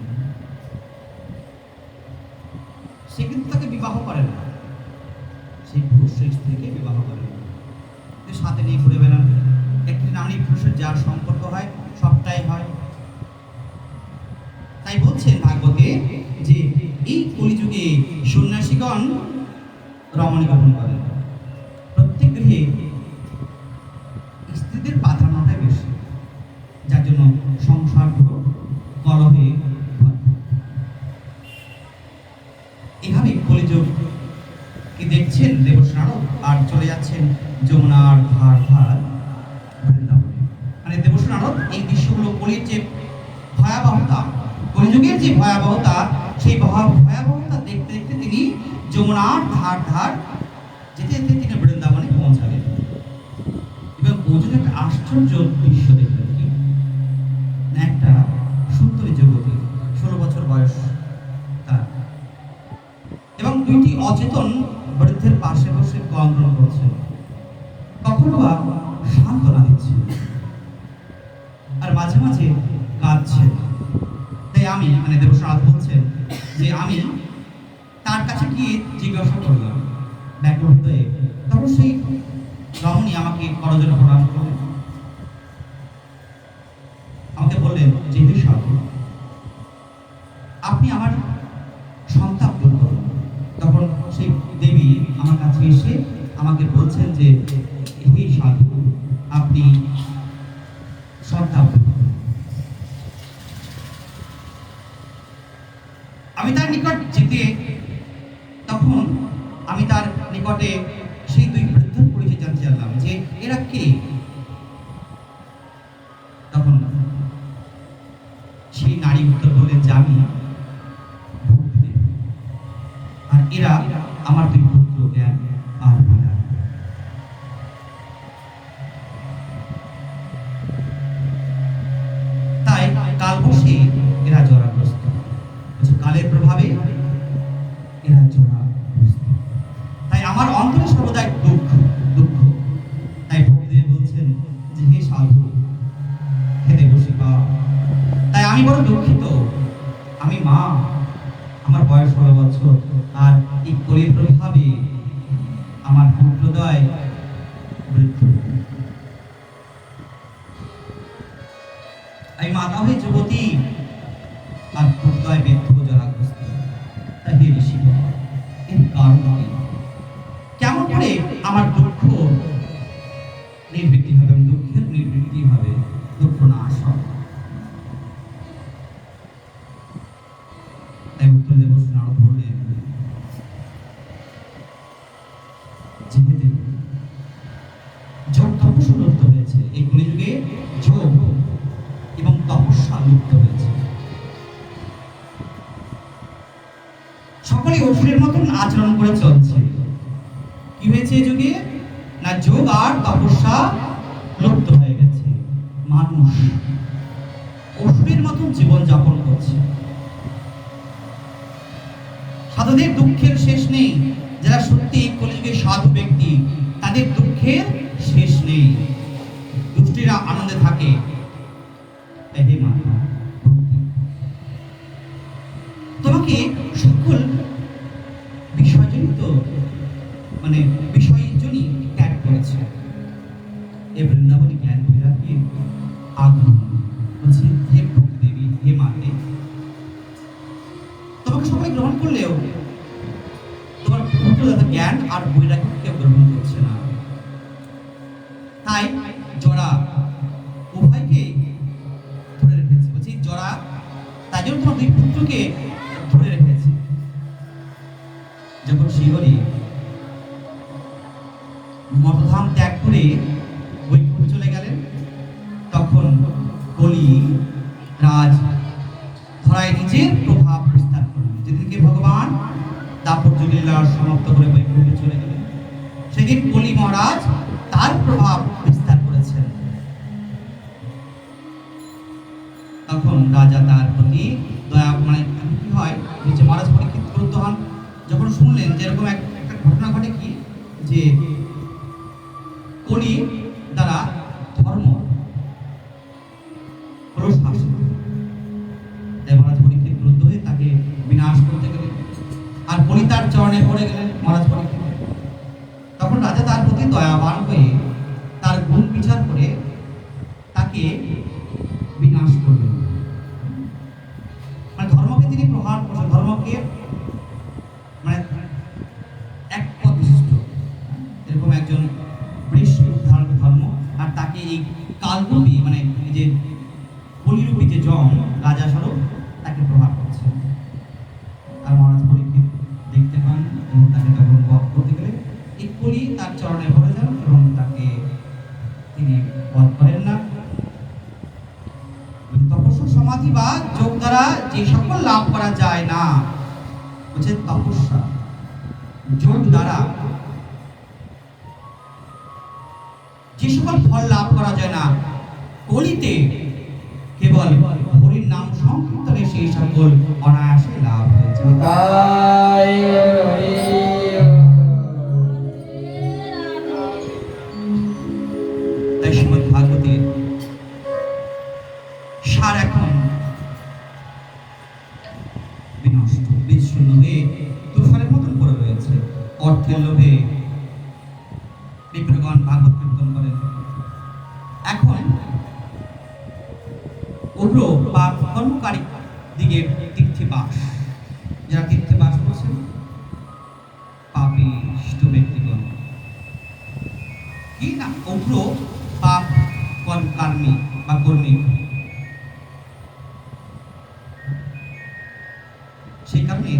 সে কিন্তু তাকে বিবাহ করে না, সেই পুরুষ সেই স্ত্রীকে বিবাহ করে না, সাথে নিয়ে ঘুরে বেড়ান। একটি নারী পুরুষের যার সম্পর্ক হয় সবটাই হয়। তাই বলছেন ভাগবতে যে এই কলিযুগে সন্ন্যাসীগণ রমণী গ্রহণ করেন। প্রত্যেক গৃহে স্ত্রীদের প্রাধান্যটাই বেশি, যার জন্য সংসারগুলো কলহে ভরপুর। এভাবে কলিযুগ কি দেখছেন দেবশ্রী নারদ আর চলে যাচ্ছেন যমুনার ধার ধার বৃন্দাবনে। মানে দেবশ্রী নারদ এই দৃশ্যগুলো কলির যে ভয়াবহতা, কলিযুগের যে ভয়াবহতা, সেই ভয়াবহতা দেখতে দেখতে তিনি যমুনার ধার ধার যেতে যেতে তিনি বৃন্দাবনে পৌঁছালেন। এবং পৌঁছে একটা আশ্চর্য দৃশ্য দেখলেন। কি না, একটা সুন্দরী যুবতী, 16 বছর বয়স তার, এবং দুইটি অচেতন বৃদ্ধের পাশে বসে ক্রন্দন করছেন, কখনো বা সান্ত্বনা দিচ্ছেন, আর মাঝে মাঝে কাঁদছেন। তাই আমি মানে দেবশ্রী নারদ বলছেন যে আমি তার কাছে গিয়ে জিজ্ঞাসা করলাম ব্যাকুল হৃদয়ে। তখন সেই রমণী আমাকে করজোড়ে প্রণাম করলেন, আমাকে বললেন যে হে সাধু, আপনি আমার সন্তাপ দূর করুন। তখন সেই দেবী আমার কাছে এসে আমাকে বলছেন যে হে সাধু, আপনি সন্তাপ দূর করুন। আমি তার নিকট যেতে, তখন আমি তার নিকটে সেই দুই বৃদ্ধের পরিচয় জানতে চাইলাম যে এরা কে। তখন সেই নারী উত্তর বললেন যে আমি ভক্তিদেব, আর এরা আমার দুই পুত্র জ্ঞান আর বিজ্ঞান। তাই কালবশে এরা জরাগ্রস্ত, কালের প্রভাবে এরা জরাগ্রস্ত। তাই আমার অন্তরে সর্বদাই দুঃখ দুঃখ। তাই ভক্তিদেব বলছেন যে হে সাধু, হে দেবশিকা, তাই আমি বড় দুঃখিত। আমি মা, আমার বয়স 16 বছর, আর এই কলির প্রভাবে আমার পুত্রদয় বৃদ্ধ। আমি মাতা হয়ে যুবতী, আর পুত্রদয় বৃদ্ধ জরাগ্রস্ত। তাই হে ঋষি, এর কারণ কি? কেমন করে আমার দুঃখ নিবৃত্তি হবে, দুঃখের নিবৃত্তি হবে, দুঃখ নাশ হবে? তাই উত্তর দেবশ্রী নারদ বললেন যে হে দেব, যোগ তপস্যা লুপ্ত হয়েছে। এই কলিযুগে যোগ এবং তপস্যা লুপ্ত হয়েছে। সকলে অসুরের মতন আচরণ করে চলছে। কি হয়েছে এই যুগে না, যোগ আর তপস্যা লুপ্ত হয়ে গেছে। মানুষ অসুরের মতন জীবন যাপন করছে। সাধুদের দুঃখের শেষ নেই। যারা সত্যি কলিযুগে সাধু ব্যক্তি, তাদের দুঃখের শেষ নেই। দুষ্টিরা আনন্দে থাকে। হে মাতা, তোমাকে সকল বিষয়জনিত মানে বিষয়জনই ত্যাগ করেছে। বলছে, এ বৃন্দাবনী জ্ঞান বৈরাগ্যের আগুন। বলছে, হে দেবী, হে মাতে, তোমাকে সবাই গ্রহণ করলেও তোমার পুত্রদাতা জ্ঞান আর বৈরাগ্যকে গ্রহণ করছে না। তাই জরা উভয়কে ধরে রেখেছে। বলছি জরা তাই জন্য তোমার দুই পুত্রকে ধরে রেখেছে। যখন শ্রীহরি মঠধাম ত্যাগ করে বৈকুণ্ঠে চলে গেলেন, তখন কলি রাজ ধরায় নিজের প্রভাব বিস্তার করলেন। যেদিনকে ভগবান দাপত্য লীলা সমাপ্ত করে বৈকুণ্ঠে চলে গেলেন, সেদিন কলি মহারাজ তার প্রভাব বিস্তার করেছেন। তখন রাজা তার প্রতি দয়া কি হয়, যে মহারাজ পরীক্ষিত ক্রুদ্ধ হন যখন শুনলেন যে এরকম একটা ঘটনা ঘটে, কি যে কলি দ্বারা ধর্ম হলো শাসিত। তাই মহারাজ পরীক্ষিত ক্রুদ্ধ হয়ে তাকে বিনাশ করতে গেলেন, আর কলি তার চরণে পড়ে গেলেন মহারাজ পরীক্ষিত। তখন রাজা তার প্রতি দয়াবান হয়ে তার গুণ বিচার করে তাকে বিনাশ করলেন। মানে ধর্মকে তিনি প্রহার করছেন, ধর্মকে মানে এক পদ বিশিষ্ট এরকম একজন বৃষ উদ্ধার ধর্ম, আর তাকে এই কালরূপী মানে এই যে কলিরূপী যে জম রাজা স্বরূপ তাকে প্রহার করছে। আর মহারাজ পরীক্ষিত দেখতে পান এবং তাকে তখন বধ করতে গেলে এই কলি তার চরণে পড়ে যান এবং তাকে তিনি বধ করেন না। তপস্যা সমাধি বা যোগ দ্বারা যে সকল লাভ করা যায় না, হচ্ছে তপস্যা যোগ দ্বারা যে সকল ফল লাভ করা যায় না, কলিতে কেবল হরির নাম সংকীর্তনে সেই সকল অনায়াসে লাভ হয়েছে। তাই শ্রীমদ্ ভাগবতের সার এখন বিনষ্ট, বীজশূন্য হয়ে তুষারের মতন পড়ে রয়েছে। অর্থের লোভে বিপ্রগণ ভাগবত কীর্তন করেন। এখন উগ্র পাপ কর্মকারী দিকে তীর্থে বাস, যারা তীর্থে বাস করছেন পাপিষ্ট ব্যক্তিগণ, কি না উগ্র পাপ কর্মী বা কর্মী, সেই কারণে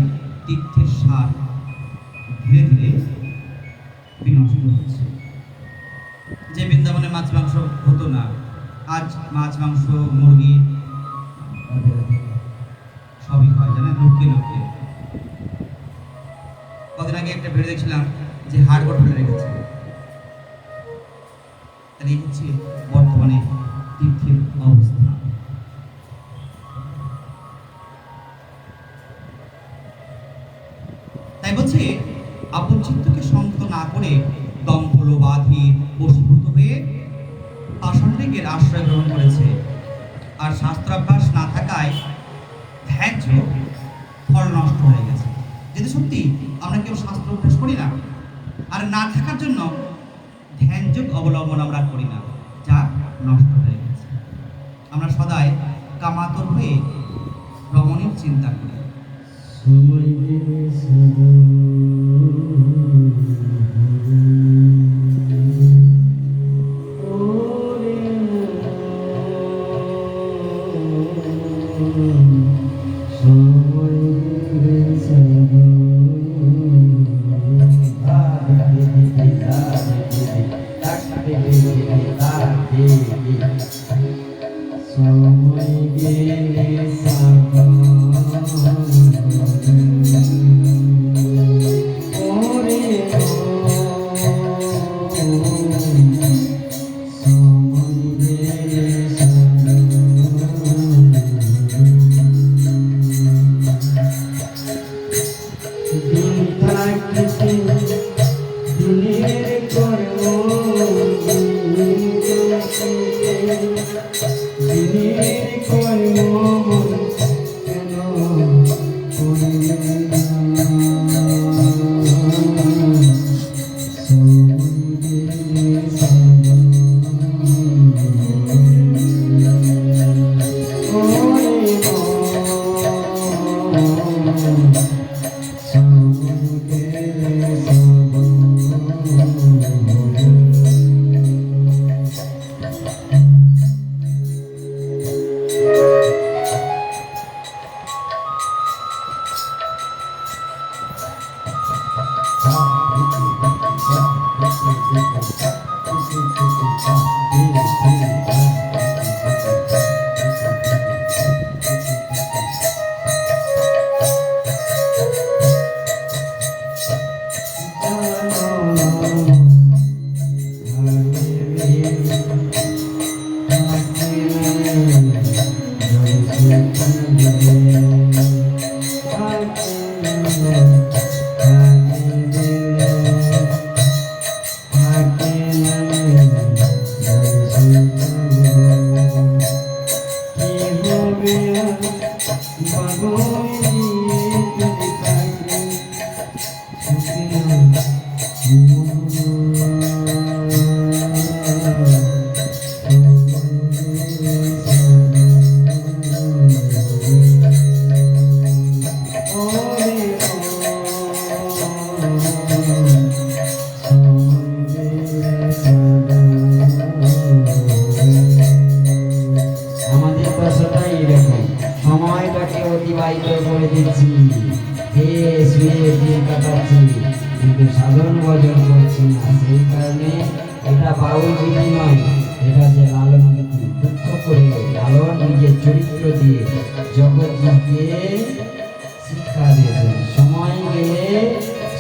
তীর্থের সার ধীরে ধীরে বিনষ্ট হচ্ছে। যে বৃন্দাবনে মাছ মাংস হতো না, আজ মাছ মাংস মুরগি সবই হয়, জানেন, লোককে লোককে। কদিন আগে একটা ভিডিও দেখছিলাম যে হাড়গোড় ফেলে রেখেছে। তাহলে এই হচ্ছে বর্তমানে তীর্থের অবস্থা। তাই বলছে আপন চিত্তকে সংযত না করে দম্ভ লোভাধি বশীভূত হয়ে পাষাণ্ডিকের আশ্রয় গ্রহণ করেছে। আর শাস্ত্রাভ্যাস না থাকায় ধ্যান ফল নষ্ট হয়ে গেছে। যদি সত্যি আমরা কেউ শাস্ত্র অভ্যাস করি না, আর না থাকার জন্য ধ্যান যোগ অবলম্বন আমরা করি না, যা নষ্ট হয়ে গেছে। আমরা সদাই কামাতুর হয়ে রমণীর চিন্তা করি। দুনিয়ার কর্ম আমাদের দশাটাই এরকম, সময়টাকে অতিবাহিত করে দিচ্ছি, খেয়ে শুয়ে দিন কাটাচ্ছি, কিন্তু সাধারণ ভজন করছি না। সেই কারণে এটা বাউল গীতি নয়, এটা যে লালন গীতি। দুঃখ করে লালন নিজের চরিত্র দিয়ে জগৎকে শিক্ষা দিয়েছেন। সময় গেলে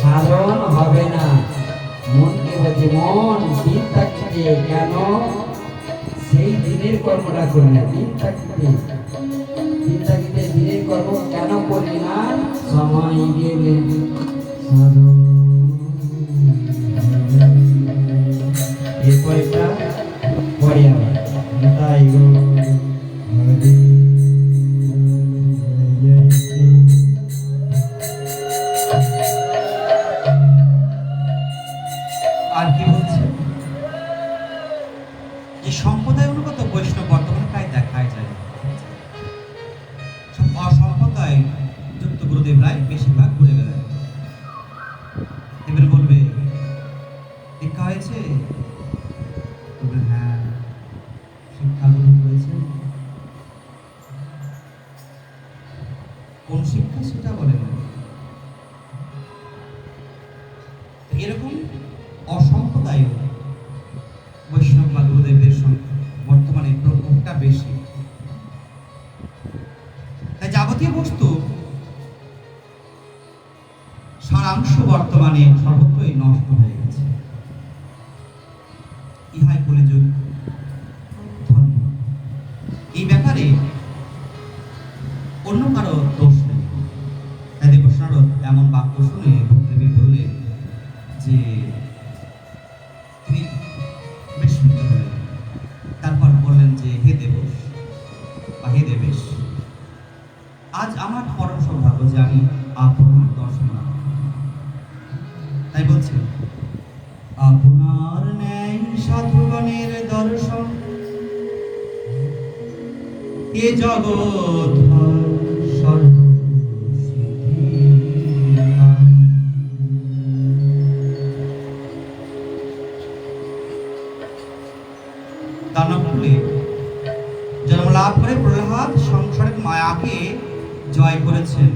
সাধন হবে না। মনকে বলছে, মন দিন থাকতে কেন সেই দিনের কর্মটা করি না? দিন থাকতে দিনের কর্ম কেন করি না? সময় গেলে সাধন। এরপরটা পরে আবার তাই গো হরে আর কি বলছে যে সম্প্রদায় অনুগত বৈষ্ণব বর্তমানে প্রায় দেখাই যায়। সব অসম্প্রদায় যুক্ত গুরুদেব রায় বেশিরভাগ ঘুরে গেলেন। এবারে বলবে দীক্ষা হয়েছে, বলবে হ্যাঁ শিক্ষা গ্রহণ করেছেন। কোন শিক্ষা সেটা বলেন না। এরকম অসম্প্রদায় বৈষ্ণব বা গুরুদেবদের সঙ্গে বর্তমানে প্রভাবটা বেশি। তাই যাবতীয় বস্তু সারাংশ বর্তমানে সর্বত্রই নষ্ট হয়ে গেছে। ইহাই কলিযুগ ধর্ম। এই ব্যাপারে অন্য কারো দোষ নেই। তাই দেবস্নারদ এমন বাক্য শুনে ভক্তিদেবী বললেন যে তিনি বেশ সুন্দর হলেন। তারপর বললেন যে হে দেবস বা হে দেবেশ, আজ আমার পরম সৌভাগ্য যে আমি আপনার দর্শন লাভ। তাই বলছেন, আপনার ন্যায় সাধুগণের দর্শন এ জগৎ সর্বসিদ্ধি। দানবকুলে জন্ম লাভ করে প্রহ্লাদ সংসারের মায়াকে জয় করেছেন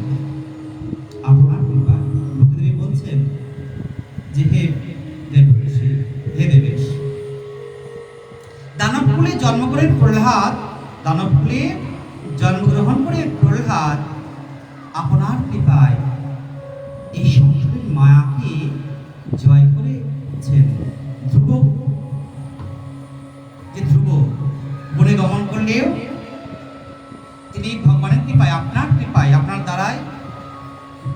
আপনার কৃপায়। ভক্তিদেবী বলছেন যে হে দেবেশ, হে দেবেশ, দানবকুলে জন্মগ্রহণ করে প্রহ্লাদ আপনার কৃপায় এই সংসারের মায়াকে জয় করেছেন। ধ্রুব বনে গমন করলেও তিনি ভগবানের কৃপায়, আপনার দ্বারাই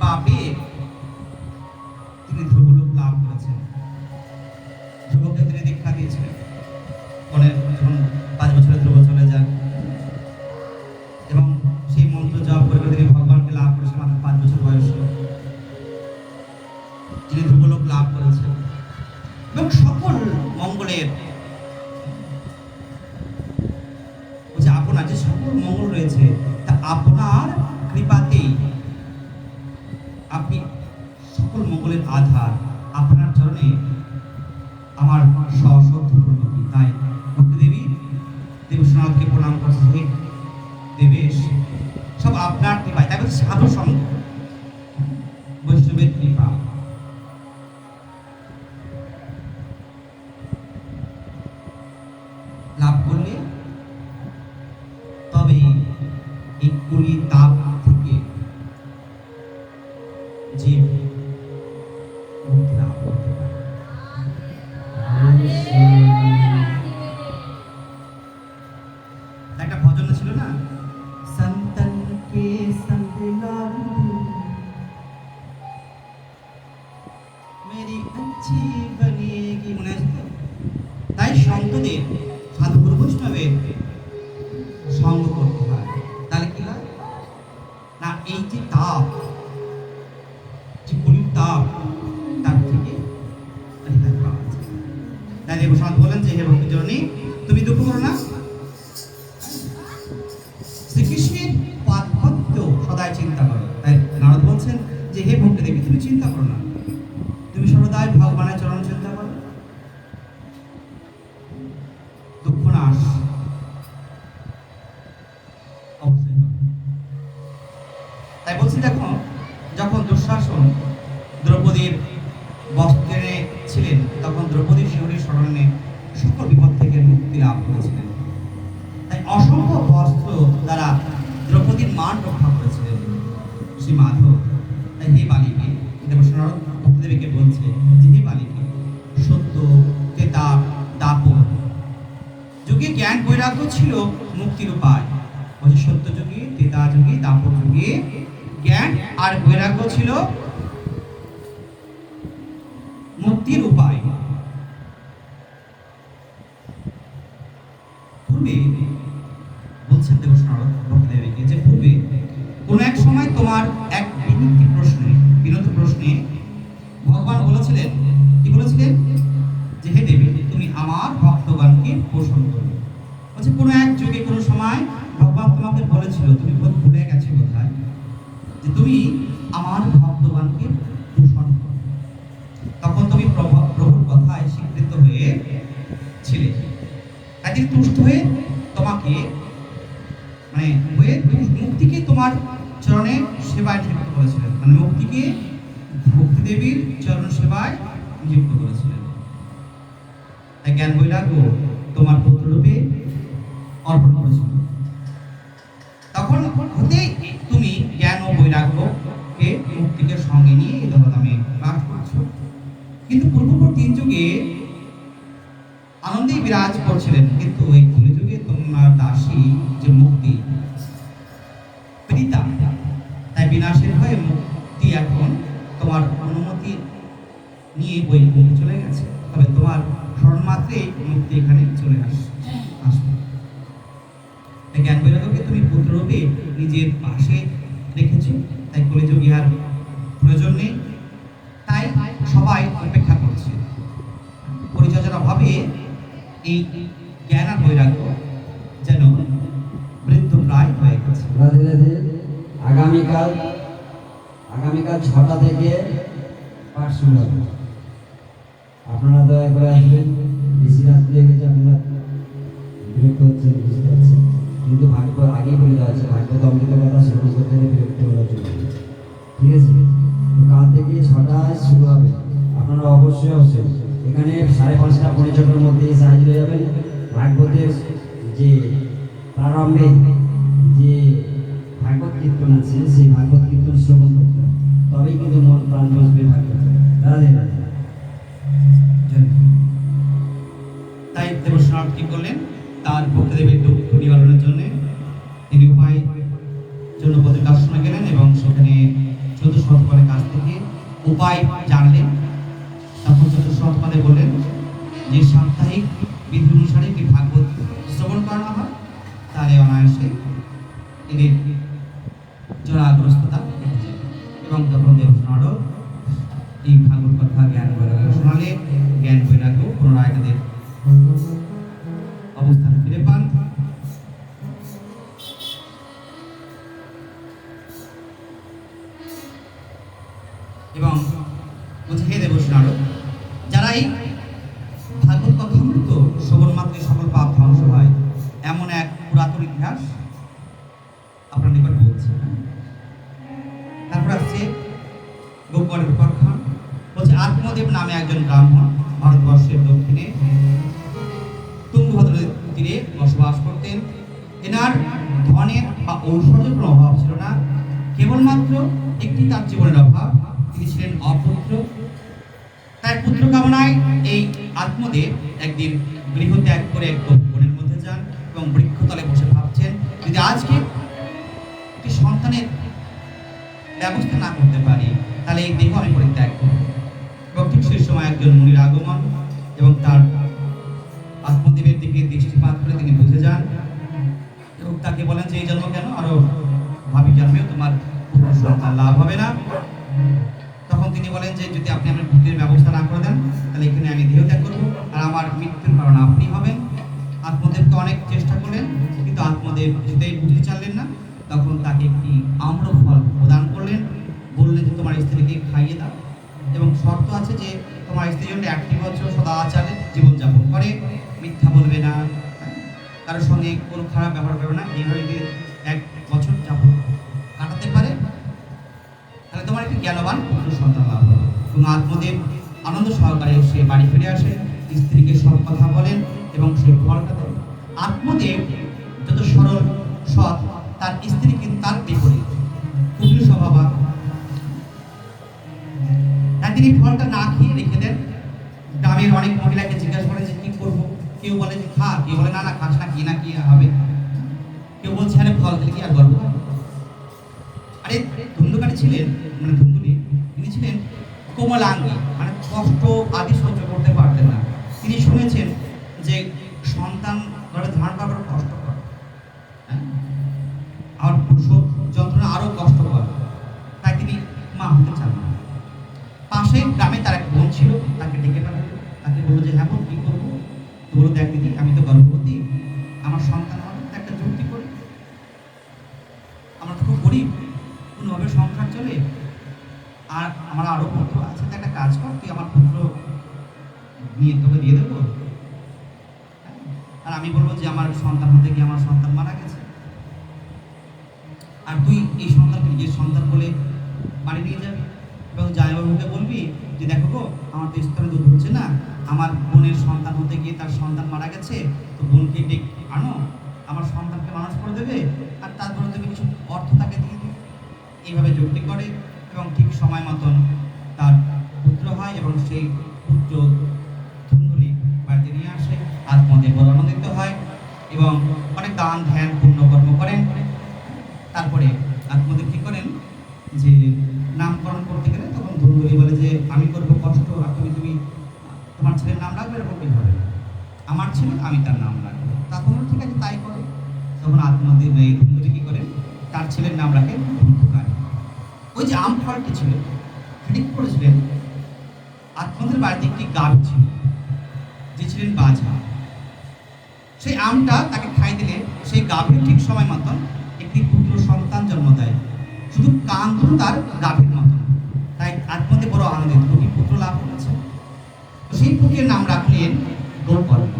পাবে তিনি ধ্রুবলোক লাভ করেছেন। ধ্রুবকে তিনি দীক্ষা দিয়েছিলেন। যখন 5 বছরে ধ্রুব চলে যান এবং সেই মন্ত্র জপ করে তিনি ভগবানকে লাভ করেছেন মাত্র 5 বছর বয়সে। তিনি ধ্রুবলোক লাভ করেছেন এবং সকল মঙ্গলের আপনার যে সকল মঙ্গল রয়েছে তা আপনার কৃপাতেই। আপনি সকল মঙ্গলের আধার। আপনার চরণে আমার সশ্রদ্ধ। তাই ভক্তিদেবী দেবস্নারদকে প্রণাম করছে, হে দেবেশ, সব আপনার কৃপায়। তাই বলছে সাধু সঙ্গ বৈষ্ণবের কৃপা। ভক্তদের সাধু গুরু বৈষ্ণবের সঙ্গ করতে হয়। তাহলে কি হয় না, এই যে তাপ, যে কলির তাপ, তার থেকে রেহাই পাওয়া যায়। তাই দেবসন্ত বলেন যে হে ভক্তি জননী, তুমি দুঃখ করো না, শ্রীকৃষ্ণের পাদপদ্ম সদাই চিন্তা করো। তাই নারদ বলছেন যে হে ভক্তি দেবী, তুমি চিন্তা করো না, তুমি সর্বদাই ভগবানের চরণ চিন্তা করো, দুঃখ নাশ অবশ্যই হবে। তাই বলছি দেখো, যখন দুঃশাসন দ্রৌপদীর বস্ত্রে ছিলেন, তখন দ্রৌপদী শিহরীর স্মরণে সকল বিপদ থেকে মুক্তি লাভ করেছিলেন। তাই অসংখ্য বস্ত্র দ্বারা দ্রৌপদীর মান রক্ষা করেছিলেন শ্রী মাধব। তাই হে বালিকে, দেবসেনার ভক্তদেবীকে বলছে যে হে বালিকে, সত্য, ত্রেতা, দাপর যুগে জ্ঞান বৈরাগ্য ছিল মুক্তির উপায়। বলছে সত্য যুগে, ত্রেতা যুগে, দাপর যুগে জ্ঞান আর বৈরাগ্য ছিল মুক্তির উপায়। পূর্বে বলছেন দেবসেনার ভক্তদেবীকে যে পূর্বে কোন এক সময় তোমার এক বিনীত প্রশ্নে ভগবান বলেছিলেন, কি বলেছিলেন, যে হে দেবী, তুমি আমার ভক্তগণকে পোষণ করো। বলছে কোনো এক যুগে কোনো সময় ভগবান তোমাকে বলেছিল, তুমি ভুলে গেছো কোথায়, যে তুমি আমার ভক্তগণকে পোষণ করো। তখন তুমি প্রভুর কথায় স্বীকৃত হয়ে ছিলে। একদিন তুষ্ট হয়ে তোমাকে মুক্তিকে তোমার চরণে সেবায় নিযুক্ত করেছিলেন, মুক্তিকে ভক্তি দেবীর চরণ সেবায় নিযুক্ত করেছিলেন। তাই জ্ঞান বৈরাগ্য তোমার পুত্ররূপে অর্পণ করেছিল। তখন হতে তুমি জ্ঞান ও বৈরাগ্যকে মুক্তিকে সঙ্গে নিয়ে এই ধরাধামে বাস করছো। কিন্তু পূর্ববর্তী যুগে আনন্দেই বিরাজ করছিলেন, কিন্তু এই কলিযুগে তোমার দাসী যে মুক্তি পিতা, তাই বিনাশের হয়ে মুক্তি এখন তোমার অনুমতি নিয়ে বৈকুণ্ঠে চলে গেছে। তবে তোমার স্মরণ মাত্রে মুক্তি এখানে চলে আসবে। জ্ঞান বৈরাগ্যকে তুমি পুত্ররূপে নিজের পাশে রেখেছো। তাই কলিযুগে আর প্রয়োজন নেই, তাই সবাই অপেক্ষা করছে। পরিচর্যার অভাবে এই জ্ঞান আর বৈরাগ্য যেন বৃদ্ধ প্রায় হয়ে গেছে। আগামীকাল 6টা থেকে পাঠ শুরু হবে। আপনারা দয়া করে আসবেন। বেশি রাত্রি হয়ে গেছে, আপনারা বিরক্ত হচ্ছে, বুঝতে পারছি, কিন্তু ভাগ্য আগেই বলে দেওয়া আছে, ভাগ্য দম্ভিত কথা সেবন করতে হলে বিরক্ত করার জন্য। ঠিক আছে, তো কাল থেকে 6টায় শুরু হবে। আপনারা অবশ্যই এখানে 5:30টা পরিচর্যার মধ্যে এসে হাজির হয়ে যাবেন। ভাগবতের যে প্রারম্ভে যে ভাগবত কীর্তন আছে, সেই ভাগবত কীর্তন শ্রবণ করতে হবে, তবেই কিন্তু মন প্রাণ বসবে ভাগবত। রাধে রাধে। তাই দেবসেনার কি করলেন, তার ভক্তদেবের দুঃখ নিবারণের জন্য তিনি উপায় জন্য পদের আশ্রমে গেলেন এবং সেখানে চতুষ্পদের কাছ থেকে উপায় জানলেন। তখন চতুষ্পদে বললেন যে সাপ্তাহিক বিধি অনুসারে কি ভাগবত শ্রবণ করানো হয়, তাহলে অনায়াসে এদের জড়াগ্রস্ততা এবং তখন দেবসেনারও এই ভাগবত কথা জ্ঞান বৈরাগ্য শোনালে জ্ঞান বৈরাগ্য পুনরায় তাদের অবস্থান ফিরে পান। এবং বলছে হে দেবসেনারও, যারা এই ভাগবত কথামৃত শ্রবণ মাত্রে সকল পাপ ধ্বংস হয়, এমন এক পুরাতন ইতিহাস আপনার নিকট বলছে। তারপর আসছে গোপগড়ের উপাখ্যান। বলছে আত্মদেব নামে একজন ব্রাহ্মণ ভারতবর্ষের দক্ষিণে তুঙ্গভদ্রের তীরে বসবাস করতেন। এনার ধনের বা ঐশ্বর্যের কোনো অভাব ছিল না, কেবলমাত্র একটি তার জীবনের অভাব, তিনি ছিলেন অপুত্র। তাই পুত্র কামনায় এই আত্মদেব একদিন গৃহ ত্যাগ করে এক বনের মধ্যে যান এবং বৃক্ষতলে বসে ভাবছেন, যদি আজকে একটি সন্তানের ব্যবস্থা না করতে পারি, তাহলে এই দেহ আমি পরিত্যাগ করব। এবং ঠিক সেই সময় একজন মুনির আগমন এবং তার আত্মদেবের ভাবি জন্মেও তোমার পুত্র সন্তান লাভ হবে না। তখন তিনি বলেন যে যদি আপনি আমার পুত্রের ব্যবস্থা না করে দেন তাহলে এখানে আমি দেহত্যাগ করবো আর আমার মৃত্যুর কারণ আপনি হবেন। আত্মদেবকে অনেক চেষ্টা করলেন কিন্তু আত্মদেব কিছুতেই বুঝতে চাইলেন না। তখন তাকে একটি আম্রফল প্রদান করলেন, বললেন যে তোমার স্ত্রীকে খাইয়ে দাও এবং শর্ত আছে যে তোমার স্ত্রী জন্য 1 বছর সদাচারে জীবনযাপন করে, মিথ্যা বলবে না, কারোর সঙ্গে কোনো খারাপ ব্যবহার করবে না। এইভাবে যদি 1 বছর যাপন কাটাতে পারে তাহলে তোমার একটি জ্ঞানবান পুত্র সন্তান লাভ হবে। এবং আত্মদেব আনন্দ সহকারে সে বাড়ি ফিরে আসে, স্ত্রীকে সব কথা বলেন এবং সেই ফলটা দেন। আত্মদেব যত সরল সৎ, তার স্ত্রী কিন্তু তার বিপরীত, কুটিল স্বভাব। তাই তিনি ফলটা না খেয়ে রেখে দেন। গ্রামের অনেক মহিলাকে জিজ্ঞাসা করেন যে কি করবো, কেউ বলে যে খা, কেউ বলে না না খাস না, কি না কি হবে, কেউ বলছে আরে ফল খেলে কি আর গর্ব। আরে ধুন্দুকারী ছিলেন, মানে ধুন্দুলি, তিনি ছিলেন কোমলাঙ্গী, মানে কষ্ট আদি সহ্য করতে পারতেন না। তিনি শুনেছেন যে সন্তান ঘরে ধারণ করা কষ্টকর, আর প্রসব যন্ত্রণা আরো কষ্টকর, তাই তিনি মা হতে চান না। পাশে গ্রামে তার এক বোন ছিল, তাকে ডেকে পাঠালো, তাকে বললো যে হ্যাঁ বোন কি করবো। তো বললো দেখ দিদি, আমি তো গর্ভবতী, আমার সন্তান হবে, একটা যুক্তি করি, আমরা তো খুব গরিব, কোনোভাবে সংসার চলে, আর আমার আরো পুত্র আছে, তো একটা কাজ কর, তুই আমার পুত্র নিয়ে তোকে দিয়ে দেবো। আর আমি বলবো যে আমার সন্তান হতে গিয়ে আমার সন্তান মারা গেছে, আর তুই এই সন্তানকে নিজের সন্তান বলে বাড়ি নিয়ে যাবি এবং জামাইবাবুকে বলবি যে দেখো গো, আমার তো স্তনে দুধ হচ্ছে না, আমার বোনের সন্তান হতে গিয়ে তার সন্তান মারা গেছে, তো বোনকে ডেকে আনো, আমার সন্তানকে মানুষ করে দেবে, আর তারপরে তুমি কিছু অর্থ তাকে দিয়ে দিবে। এইভাবে যুক্তি করে এবং ঠিক সময় মতন তার পুত্র হয় এবং সেই পুত্র ধুন্দুলি বাড়িতে নিয়ে আসে। আত্মদেব বড় আনন্দিত হয় এবং অনেক দান ধ্যান পুণ্যকর্ম করেন। তারপরে আত্মদেব কি করেন যে নামকরণ করতে গেলে তখন ধুন্দুলি বলে যে আমি করবো কষ্ট, আর তুমি তোমার ছেলের নাম রাখবে, এরকম কি হবে, আমার ছেলে আমি তার নাম রাখবো। তখন ঠিক আছে তাই করো। তখন আত্মদেব এই ধুন্দুলি কি করেন, তার ছেলের নাম রাখেন ধুন্দুকারী। ওই যে আম ফলটি ছিল সেটি কি করেছিলেন, আত্মদের বাড়িতে একটি গাভী ছিল যে ছিলেন বাছা, সেই আমটা তাকে খাই দিলে সেই গাভীর ঠিক সময় মতন একটি পুত্র সন্তান জন্ম দেয়, শুধু কান্ত তার গাভীর মতন। তাই আত্মদেব বড় আনন্দিত, দুটি পুত্র লাভ করেছে। তো সেই পুত্রের নাম রাখলেন গোকর্ণ।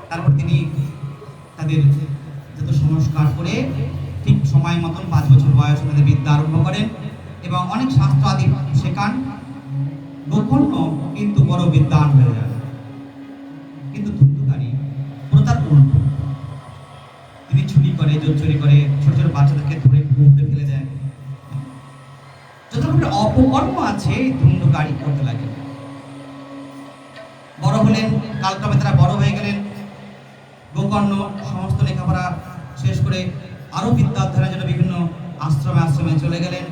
তারপর তিনি তাদের যত সংস্কার করে ঠিক সময় মতন 5 বছর বয়সে তাদের বিদ্যা আরম্ভ করেন এবং অনেক শাস্ত্র আদি শেখান। গোকর্ণ কিন্তু বড় বিদ্বান হয়ে যান, কিন্তু ধুন্দুকারী পুরো তার উল্টো। তিনি চুরি করে, জোচ্চুরি করে, ছোট ছোট বাচ্চাদেরকে ধরে পুকুরে ফেলে দেয়। যত রকমের অপকর্ম আছে ধুন্দুকারী করতে লাগে। বড় হলেন, কালক্রমে তারা বড় হয়ে গেলেন। গোকর্ণ সমস্ত লেখাপড়া শেষ করে আরো বিদ্যা অধ্যয়নের জন্য বিভিন্ন আশ্রমে চলে গেলেন,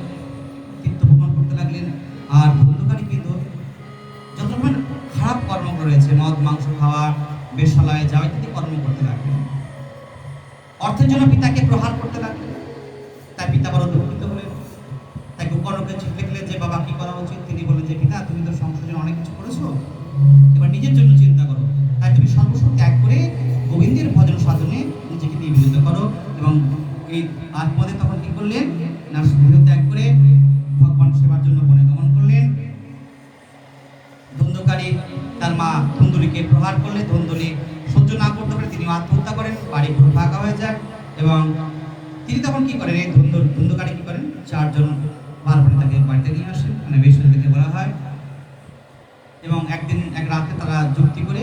তীর্থ ভ্রমণ করতে লাগলেন। আর ধুন্দুকারী কিন্তু যত রকমের খারাপ কর্ম করেছে, মদ মাংস খাওয়া, বেশ্যালয়ে যাওয়া ইত্যাদি কর্ম করতে লাগলেন। অর্থের জন্য পিতাকে প্রহার করতে লাগলেন। তাই পিতা বড় দুঃখিত হলেন। তাই গোকর্ণকে চিঠি লিখলেন যে বাবা কি করা উচিত। তিনি বললেন যে পিতা, তুমি তো সংসারে অনেক কিছু করেছো, এবার নিজের জন্য চিন্তা করো। তাই তুমি সর্বস্ব ত্যাগ করে গোবিন্দের ভজন সাধনে নিজেকে নিয়োজিত করো। এবং এই আত্মদেব তখন কি করলেন না, গৃহ ত্যাগ করে ভগবান সেবার জন্য বনে গমন করলেন। ধুন্দুকারী তার মা ধুন্দুলিকে প্রহার করলে, ধুন্দুলি সহ্য না করতে পারে তিনি আত্মহত্যা করেন, বাড়ি ঘর ফাঁকা হয়ে যায়। এবং তিনি তখন কি করেন, এই ধুন্দুকারী কি করেন, 4 জন বারবার তাকে বাড়িতে নিয়ে আসেন, মানে বেশিকে বলা হয়। এবং একদিন এক রাতে তারা যুক্তি করে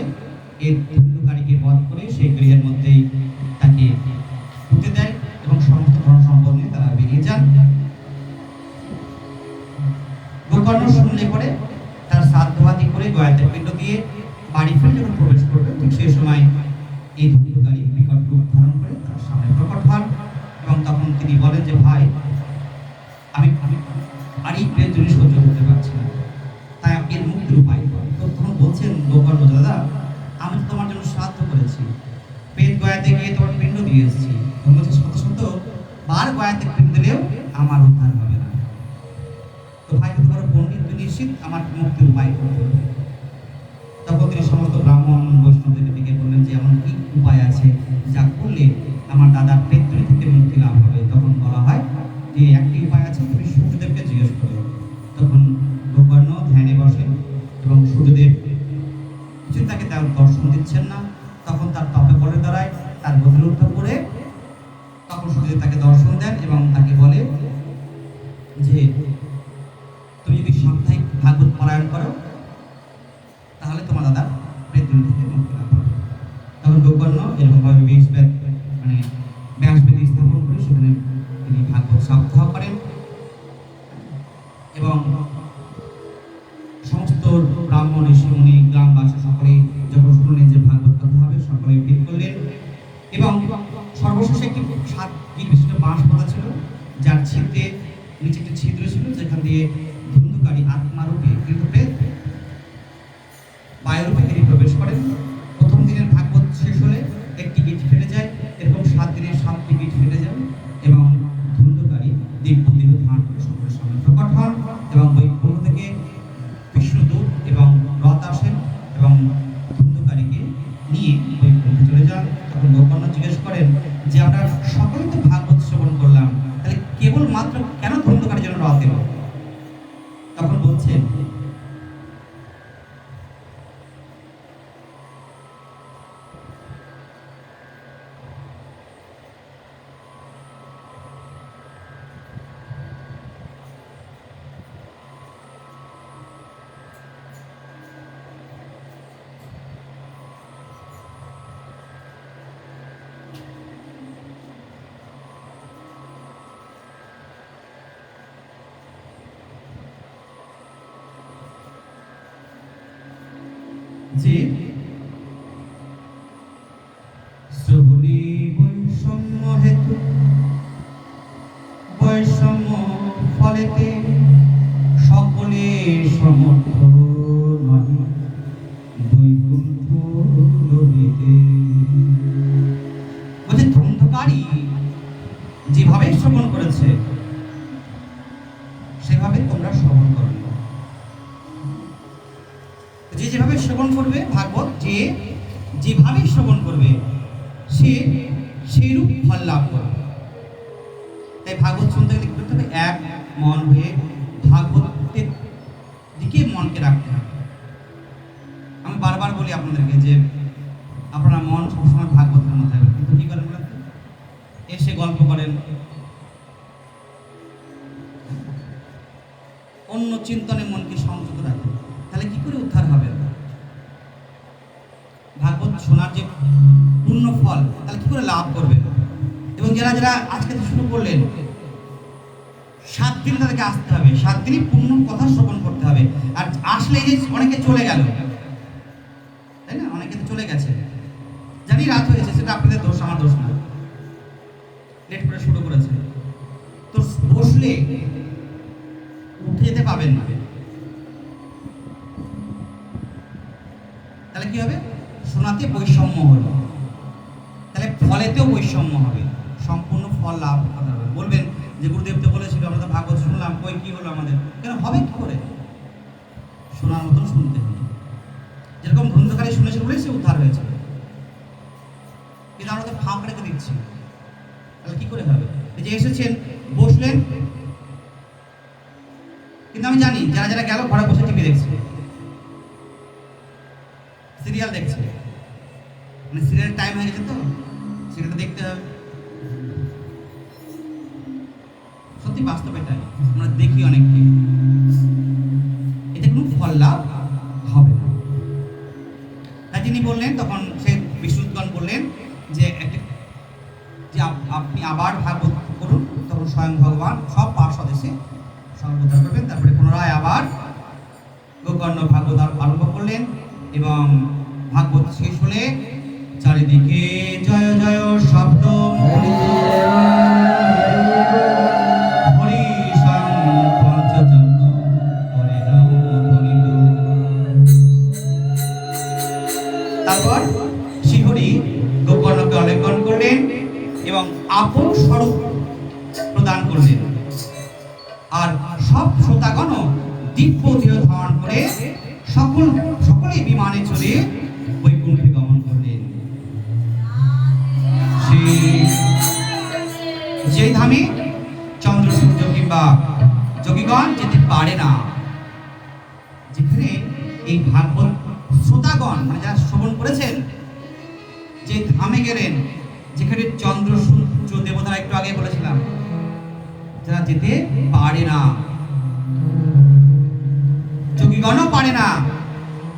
এই ধুন্দুকারীকে বধ করে সেই গৃহের মধ্যেই তাকে পুঁতে দেয় এবং সমস্ত ধন সম্পদ নিয়ে তারা বেরিয়ে যান। গোকর্ণ শুনলে পরে তার শ্রাদ্ধবাদী করে গয়াতে পিণ্ড দিয়ে বাড়ি ফিরে যখন প্রবেশ করবে, ঠিক সেই সময় এই ধুন্দুকারী বিকট রূপ ধারণ করে তার সামনে প্রকট হন এবং তখন তিনি বলেন যে ভাই, আমি আর এই প্রেম জন্য সহ্য করতে পারছি না, তাই এর মুক্তির উপায়। তো তখন বলছেন গোকর্ণ, দাদা আমি তো তোমার জন্য শ্রাদ্ধ করেছি, পেট গয়াতে গিয়ে তোমার পিণ্ড দিয়ে এসেছি। বলছে শত শত বার উপায়তে প্রেম দিলেও আমার উদ্ধার হবে না। তো ভাই তোমার পণ্ডিত নিশ্চিত আমার মুক্তির উপায় করতে হবে। তখন তিনি সমস্ত ব্রাহ্মণ বৈষ্ণবদের দিকে বললেন যে এমন কি উপায় আছে যা করলে আমার দাদার পেতনি থেকে মুক্তি লাভ হবে। তখন বলা হয় যে একটি উপায় আছে, তুমি সূর্যদেবকে জিজ্ঞেস করো। তখন গোকর্ণ ধ্যানে বসেন এবং সূর্যদেব কিছু তাকে তার দর্শন দিচ্ছেন না। তখন তার তপে বলে দাঁড়ায়, তার গতির উত্তর করে তখন সূর্যদেব তাকে দর্শন দেন এবং তাকে বলে যে তুমি যদি সাপ্তাহিক ভাগবত পারায়ণ করো তাহলে তোমার দাদা পেতনি থেকে মুক্তি লাভ হবে। তখন গোকর্ণ এরকমভাবে ব্যাসবেদী স্থাপন করে সেখানে তিনি ভাগবত সপ্তাহ করেন এবং সমস্ত ব্রাহ্মণ ঋষিমুনি গ্রামবাসী সকলে যখন শুনলেন যে ভাগবত কথা হবে সকলে ভিড় করলেন এবং সর্বশেষে একটি 7 ফিট বিশিষ্ট বাঁশ পাতা ছিল, যার ছিদ্রে নিচে একটি ছিদ্র ছিল, যেখান দিয়ে ধুন্ধুকারী আত্মারূপে কিন্তু বায়ুরূপে তিনি প্রবেশ করেন। প্রথম দিনের ভাগবত শেষ হলে একটি গিট ফেটে যায়, এরকম 7 দিনের 7টি গিট ফেটে যায় এবং ধুন্ধুকারী দিব্য দেহ ধারণ করে সকলের সামনে প্রকট হন এবং বৈকুণ্ঠ থেকে বিষ্ণুদূত এবং রথ আসেন এবং ধুন্ধুকারীকে নিয়ে বৈকুণ্ঠে চলে যান। তখন গোকর্ণ জিজ্ঞেস করেন যে আমরা সকলে তো ভাগবত শ্রবণ করলাম, তাহলে কেবলমাত্র কেন ধুন্ধুকারীর জন্য রথ এলো? তখন বলছেন যে শ্রবণী বৈষম্য হেতু বৈষম্য ফলেতে সকলে সমর্থ নহে বৈকুণ্ঠ লভিতে। বলছে ধুন্ধুকারী যেভাবে শ্রবণ করেছে সেভাবে তোমরা শ্রবণ করো। যে যেভাবে শ্রবণ করবে ভাগবত, যে যেভাবে শ্রবণ করবে সে সেইরূপ ফল লাভ করবে। তাই ভাগবত শুনতে গেলে কি করতে হবে? এক মন হয়ে ভাগবতের দিকে মনকে রাখতে হবে। আমি বারবার বলি আপনাদেরকে যে আপনারা মন সবসময় ভাগবতের মধ্যে রাখবেন, কিন্তু কি করেন বলেন? এসে গল্প করেন, অন্য চিন্তনে মনকে সংযত রাখেন, তাহলে কি করে উদ্ধার হবে? ভাগবত শোনার যে পূর্ণ ফল তাহলে কি করে লাভ করবে? এবং যারা যারা আজকে শুরু করলেন 7 দিন তাদেরকে আসতে হবে, 7 দিনই পূর্ণ কথা শ্রবণ করতে হবে। আর আসলে এই যে অনেকে চলে গেল, তাই না? অনেকে তো চলে গেছে, জানি রাত হয়েছে, সেটা আপনাদের দোষ, আমার দোষ না, লেট করে শুরু করেছে। তো বসলে উঠে যেতে পাবেন না, তাহলে কি হবে? শোনাতে বৈষম্য হলো, তাহলে ফলেতেও বৈষম্য হবে, সম্পূর্ণ ফল লাভ করতে হবে। বলবেন যে গুরুদেব তো বলেছিল আমরা তো ভাগবত শুনলাম, কই কি হলো আমাদের? কেন হবে? কি করে? শোনার মতন শুনতে হবে। যেরকম ধুন্ধুকারী শুনেছিল বলেই সে উদ্ধার হয়েছে, কিন্তু আমরা তো ফাঁক রেখে দিচ্ছি, তাহলে কি করে হবে? এই যে এসেছেন, বসলেন, কিন্তু আমি জানি যারা যারা গেল ঘরে বসে টিভি দেখছে, সিরিয়াল দেখছে, মানে সিরিয়াল টাইম হয়ে গেছে, তো সিরিয়ালটা দেখতে হবে। সত্যি বাস্তব এটাই, আমরা দেখি অনেককে, এতে কোনো ফল লাভ হবে না। তাই তিনি বললেন, তখন সে বিষ্ণুগণ বললেন যে আপনি আবার ভাগবত করুন। তখন স্বয়ং ভগবান সব পার্শ্বদ এসে সর্বদা করবেন। তারপরে পুনরায় আবার গোকর্ণ ভাগবত আরম্ভ করলেন এবং ভাগবত শেষ হলে চারিদিকে জয় জয় শব্দ, তারপর শ্রীহরি গোকর্ণকে আলিঙ্গন করলেন এবং আপন স্বরূপ প্রদান করলেন। আর সব শ্রোতাগণ দিব্য দেহ ধারণ করে সকলে বিমানে চড়ে বৈকুণ্ঠে গমন করলেন। যে ধামে চন্দ্র সূর্য কিংবা যোগীগণ যেতে পারে না, যেখানে এই ভাগবত শ্রোতাগণ মানে যারা শ্রবণ করেছেন, যে ধামে গেলেন যেখানে চন্দ্র সূর্য দেবতারা একটু আগে বলেছিলাম যারা যেতে পারে না, যোগীগণও পারে না,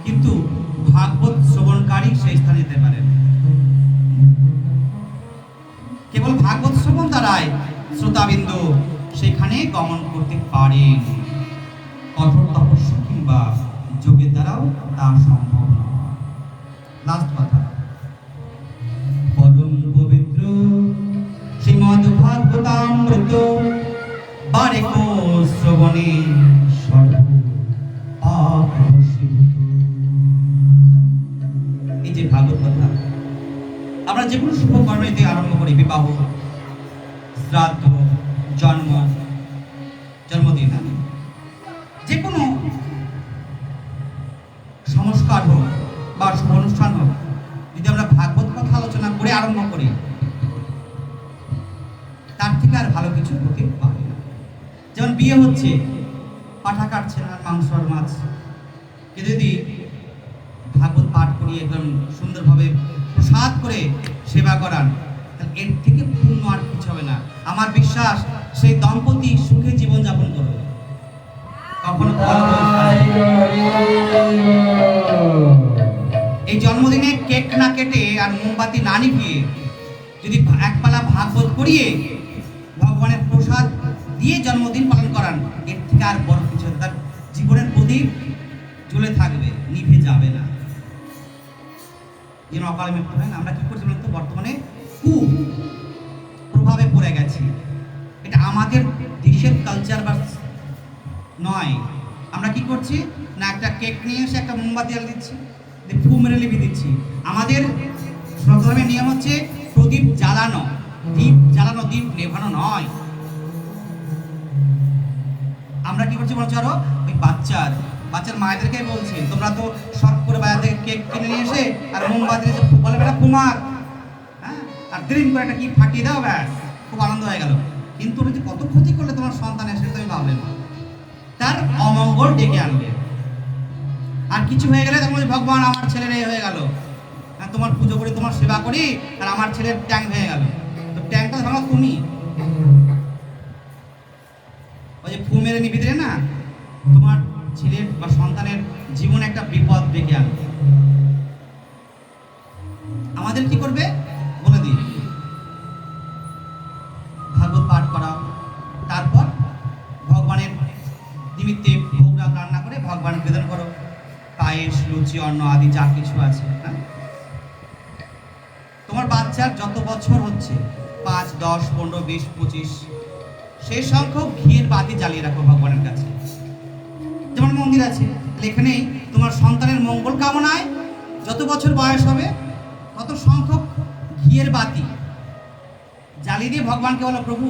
কিন্তু ভাগবত শ্রবণকারী সেই স্থানে যেতে পারেন। কেবল ভাগবত শ্রবণ দ্বারাই শ্রোতাবিন্দু সেখানে গমন করতে পারেন। কঠোর তপস্যা কিংবা যোগের দ্বারাও তা সম্ভব নয়। লাস্ট কথা, পরম পবিত্র শ্রীমদ্ ভাগবতামৃত বারেক শ্রবণে সর্ব পাপ ভস্মীভূত। এই যে ভাগবত কথা, আমরা যে কোনো শুভ কর্মে আরম্ভ করি, বিবাহ, শ্রাদ্ধ, জন্মদিন, যে কোনো সংস্কার হোক বা শুভ অনুষ্ঠান হোক, যদি আমরা ভাগবত কথা আলোচনা করে আরম্ভ করি, তার থেকে আর ভালো কিছু হতে পারে না। যেমন বিয়ে হচ্ছে, পাঠা কাটছেন আর মাংস আর মাছ, কে যদি ভাগবত পাঠ করিয়ে একদম সুন্দরভাবে প্রসাদ করে সেবা করান, তাহলে এর থেকে পূর্ণ আর কিছু হবে না। আমার বিশ্বাস সেই দম্পতি সুখে জীবন যাপন করবে, কখনো এই জন্মদিনে কেক না কেটে আর মোমবাতি না নিভিয়ে যদি এক পালা ভাগবত করিয়ে ভগবানের প্রসাদ দিয়ে জন্মদিন পালন করান, এর থেকে আর বড় কিছু, তার জীবনের প্রদীপ জ্বলে থাকবে, নিভে যাবে না। যেন অকালে মৃত্যু হয় না। আমরা কি করছি বলতো, বর্তমানে প্রভাবে পড়ে গেছি। এটা আমাদের দেশের কালচার বা নয়। আমরা কি করছি না, একটা কেক নিয়ে এসে একটা মোমবাতি জ্বালিয়ে দিচ্ছি, ফু মেরে লিখে দিচ্ছি। আমাদের সনাতনের নিয়ম হচ্ছে প্রদীপ জ্বালানো, দীপ জ্বালানো, দীপ নেভানো নয়। আমরা কি করছি বলছো, আরো ওই বাচ্চার মায়েদেরকে বলছি, তোমরা তো শখ করে বাজার থেকে কেক কিনে নিয়ে এসে আর মোমবাতি বলে বেটা কুমার, হ্যাঁ, আর ড্রিম করে একটা কি ফাটিয়ে দাও, ব্যাস খুব আনন্দ হয়ে গেল। কিন্তু ওটা যে কত ক্ষতি করলে তোমার সন্তানের, সেটা তুমি ভাবলে না, তার অমঙ্গল ডেকে আনলে। আর কিছু হয়ে গেলে তখন ভগবান আমার ছেলের এই হয়ে গেল, হ্যাঁ, তোমার পুজো করি, তোমার সেবা করি, আর আমার ছেলের ট্যাং হয়ে গেল। তো ট্যাংটা ভাঙা তুমি, ওই যে ফু মেরে নিবি দিলে না, তোমার ছেলের বা সন্তানের জীবনে একটা বিপদ ডেকে আনবে। আমাদের কি করবে বলে দিই, ভাগবত পাঠ করা, তারপর ভগবানের নিমিত্তে ভোগ রান্না করে ভগবান নিবেদন করো, পায়েস, লুচি, অন্ন আদি যা কিছু আছে। হ্যাঁ, তোমার বাচ্চার যত বছর হচ্ছে, 5, 10, 15, 20, 25, সেই সংখ্যক ঘিয়ের বাতি জ্বালিয়ে রাখো ভগবানের কাছে। যেমন মন্দির আছে, এখানেই তোমার সন্তানের মঙ্গল কামনায় যত বছর বয়স হবে তত সংখ্যক ঘিয়ের বাতি জ্বালিয়ে দিয়ে ভগবানকে বলো, প্রভু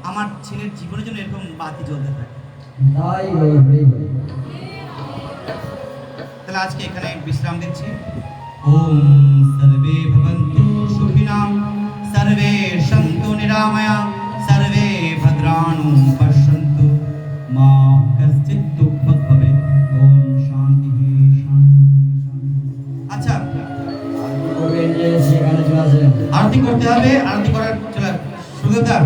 আমার ছেলের জীবনের জন্য এরকম বাতি জ্বলতে থাকে। তাহলে আজকে এখানে বিশ্রাম দিচ্ছি। ওম সর্বে ভবন্তু সুখিনাম, সর্বে সন্তু নিরাময়া, সর্বে ভদ্রাণু পশ্যন্তু, মা কশ্চিৎ দুঃখং ভবেৎ। ওম শান্তি শান্তি শান্তি। আচ্ছা, আরতি করতে হবে, আরতি করার চলে সুগতা।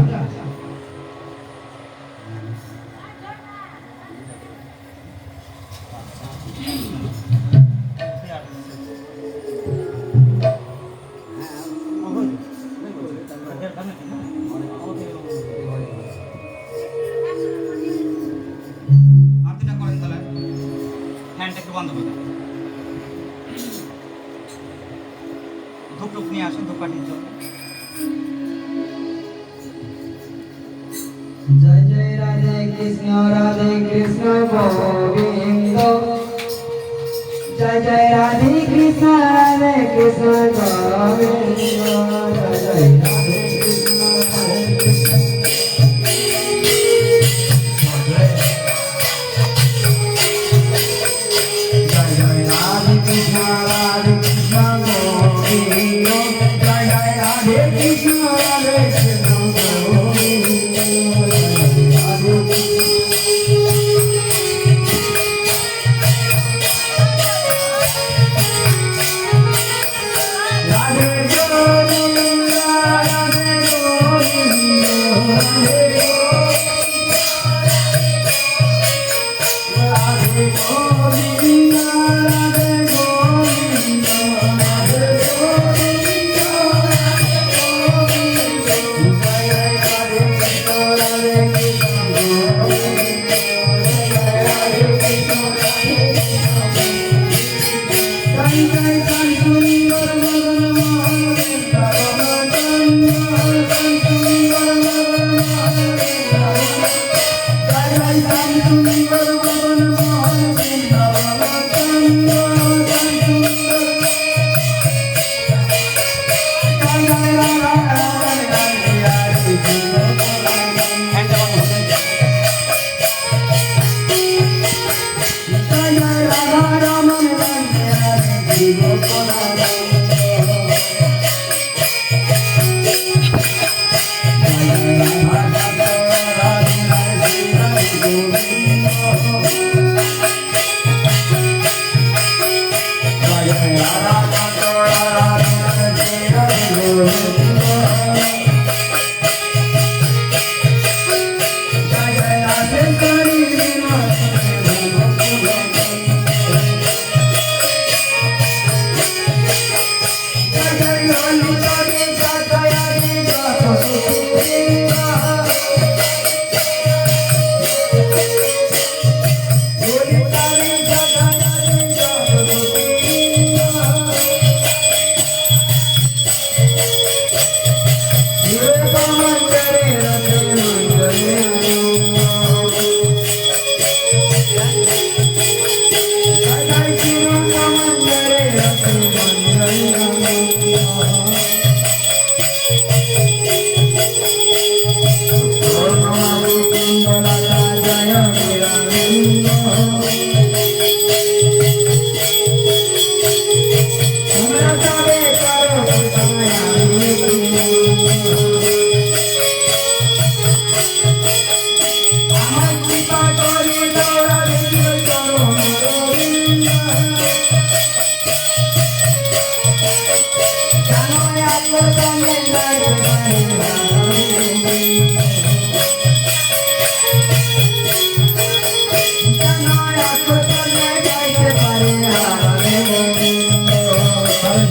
আরতিটা করেন তাহলে, হ্যান্ডটা একটু বন্ধ করে ধূপ নিয়ে আসুন, ধূপকাঠির জন্য। জয় জয় রাধে কৃষ্ণ গোবিন্দ, জয় জয় রাধে কৃষ্ণ গোবিন্দ, জয় জয় রাধে কৃষ্ণ গোবিন্দ জয় জয় রাধে কৃষ্ণ রাধে কৃষ্ণ গোবিন্দ রাধে রাধে গোবিন্দ রাধে গোবিন্দ রাধে রাধে গোবিন্দ রাধে গোবিন্দ রাধে গোবিন্দ জয় রাধে কৃষ্ণ রাধে কৃষ্ণ গোবিন্দ জয় রাধে কৃষ্ণ রাধে জয় জয় শ্যাম সুন্দর মদন মোহন বৃন্দাবন শ্যাম সুন্দর মদন মোহন বৃন্দাবন জয় জয় শ্যাম সুন্দর মদন মোহন বৃন্দাবন শ্যাম সুন্দর জয় জয় রাধা রাধা রাধে রাধে কৃষ্ণ জয় জয় রাধা রমন রাধে রাধে কৃষ্ণ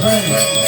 Bye.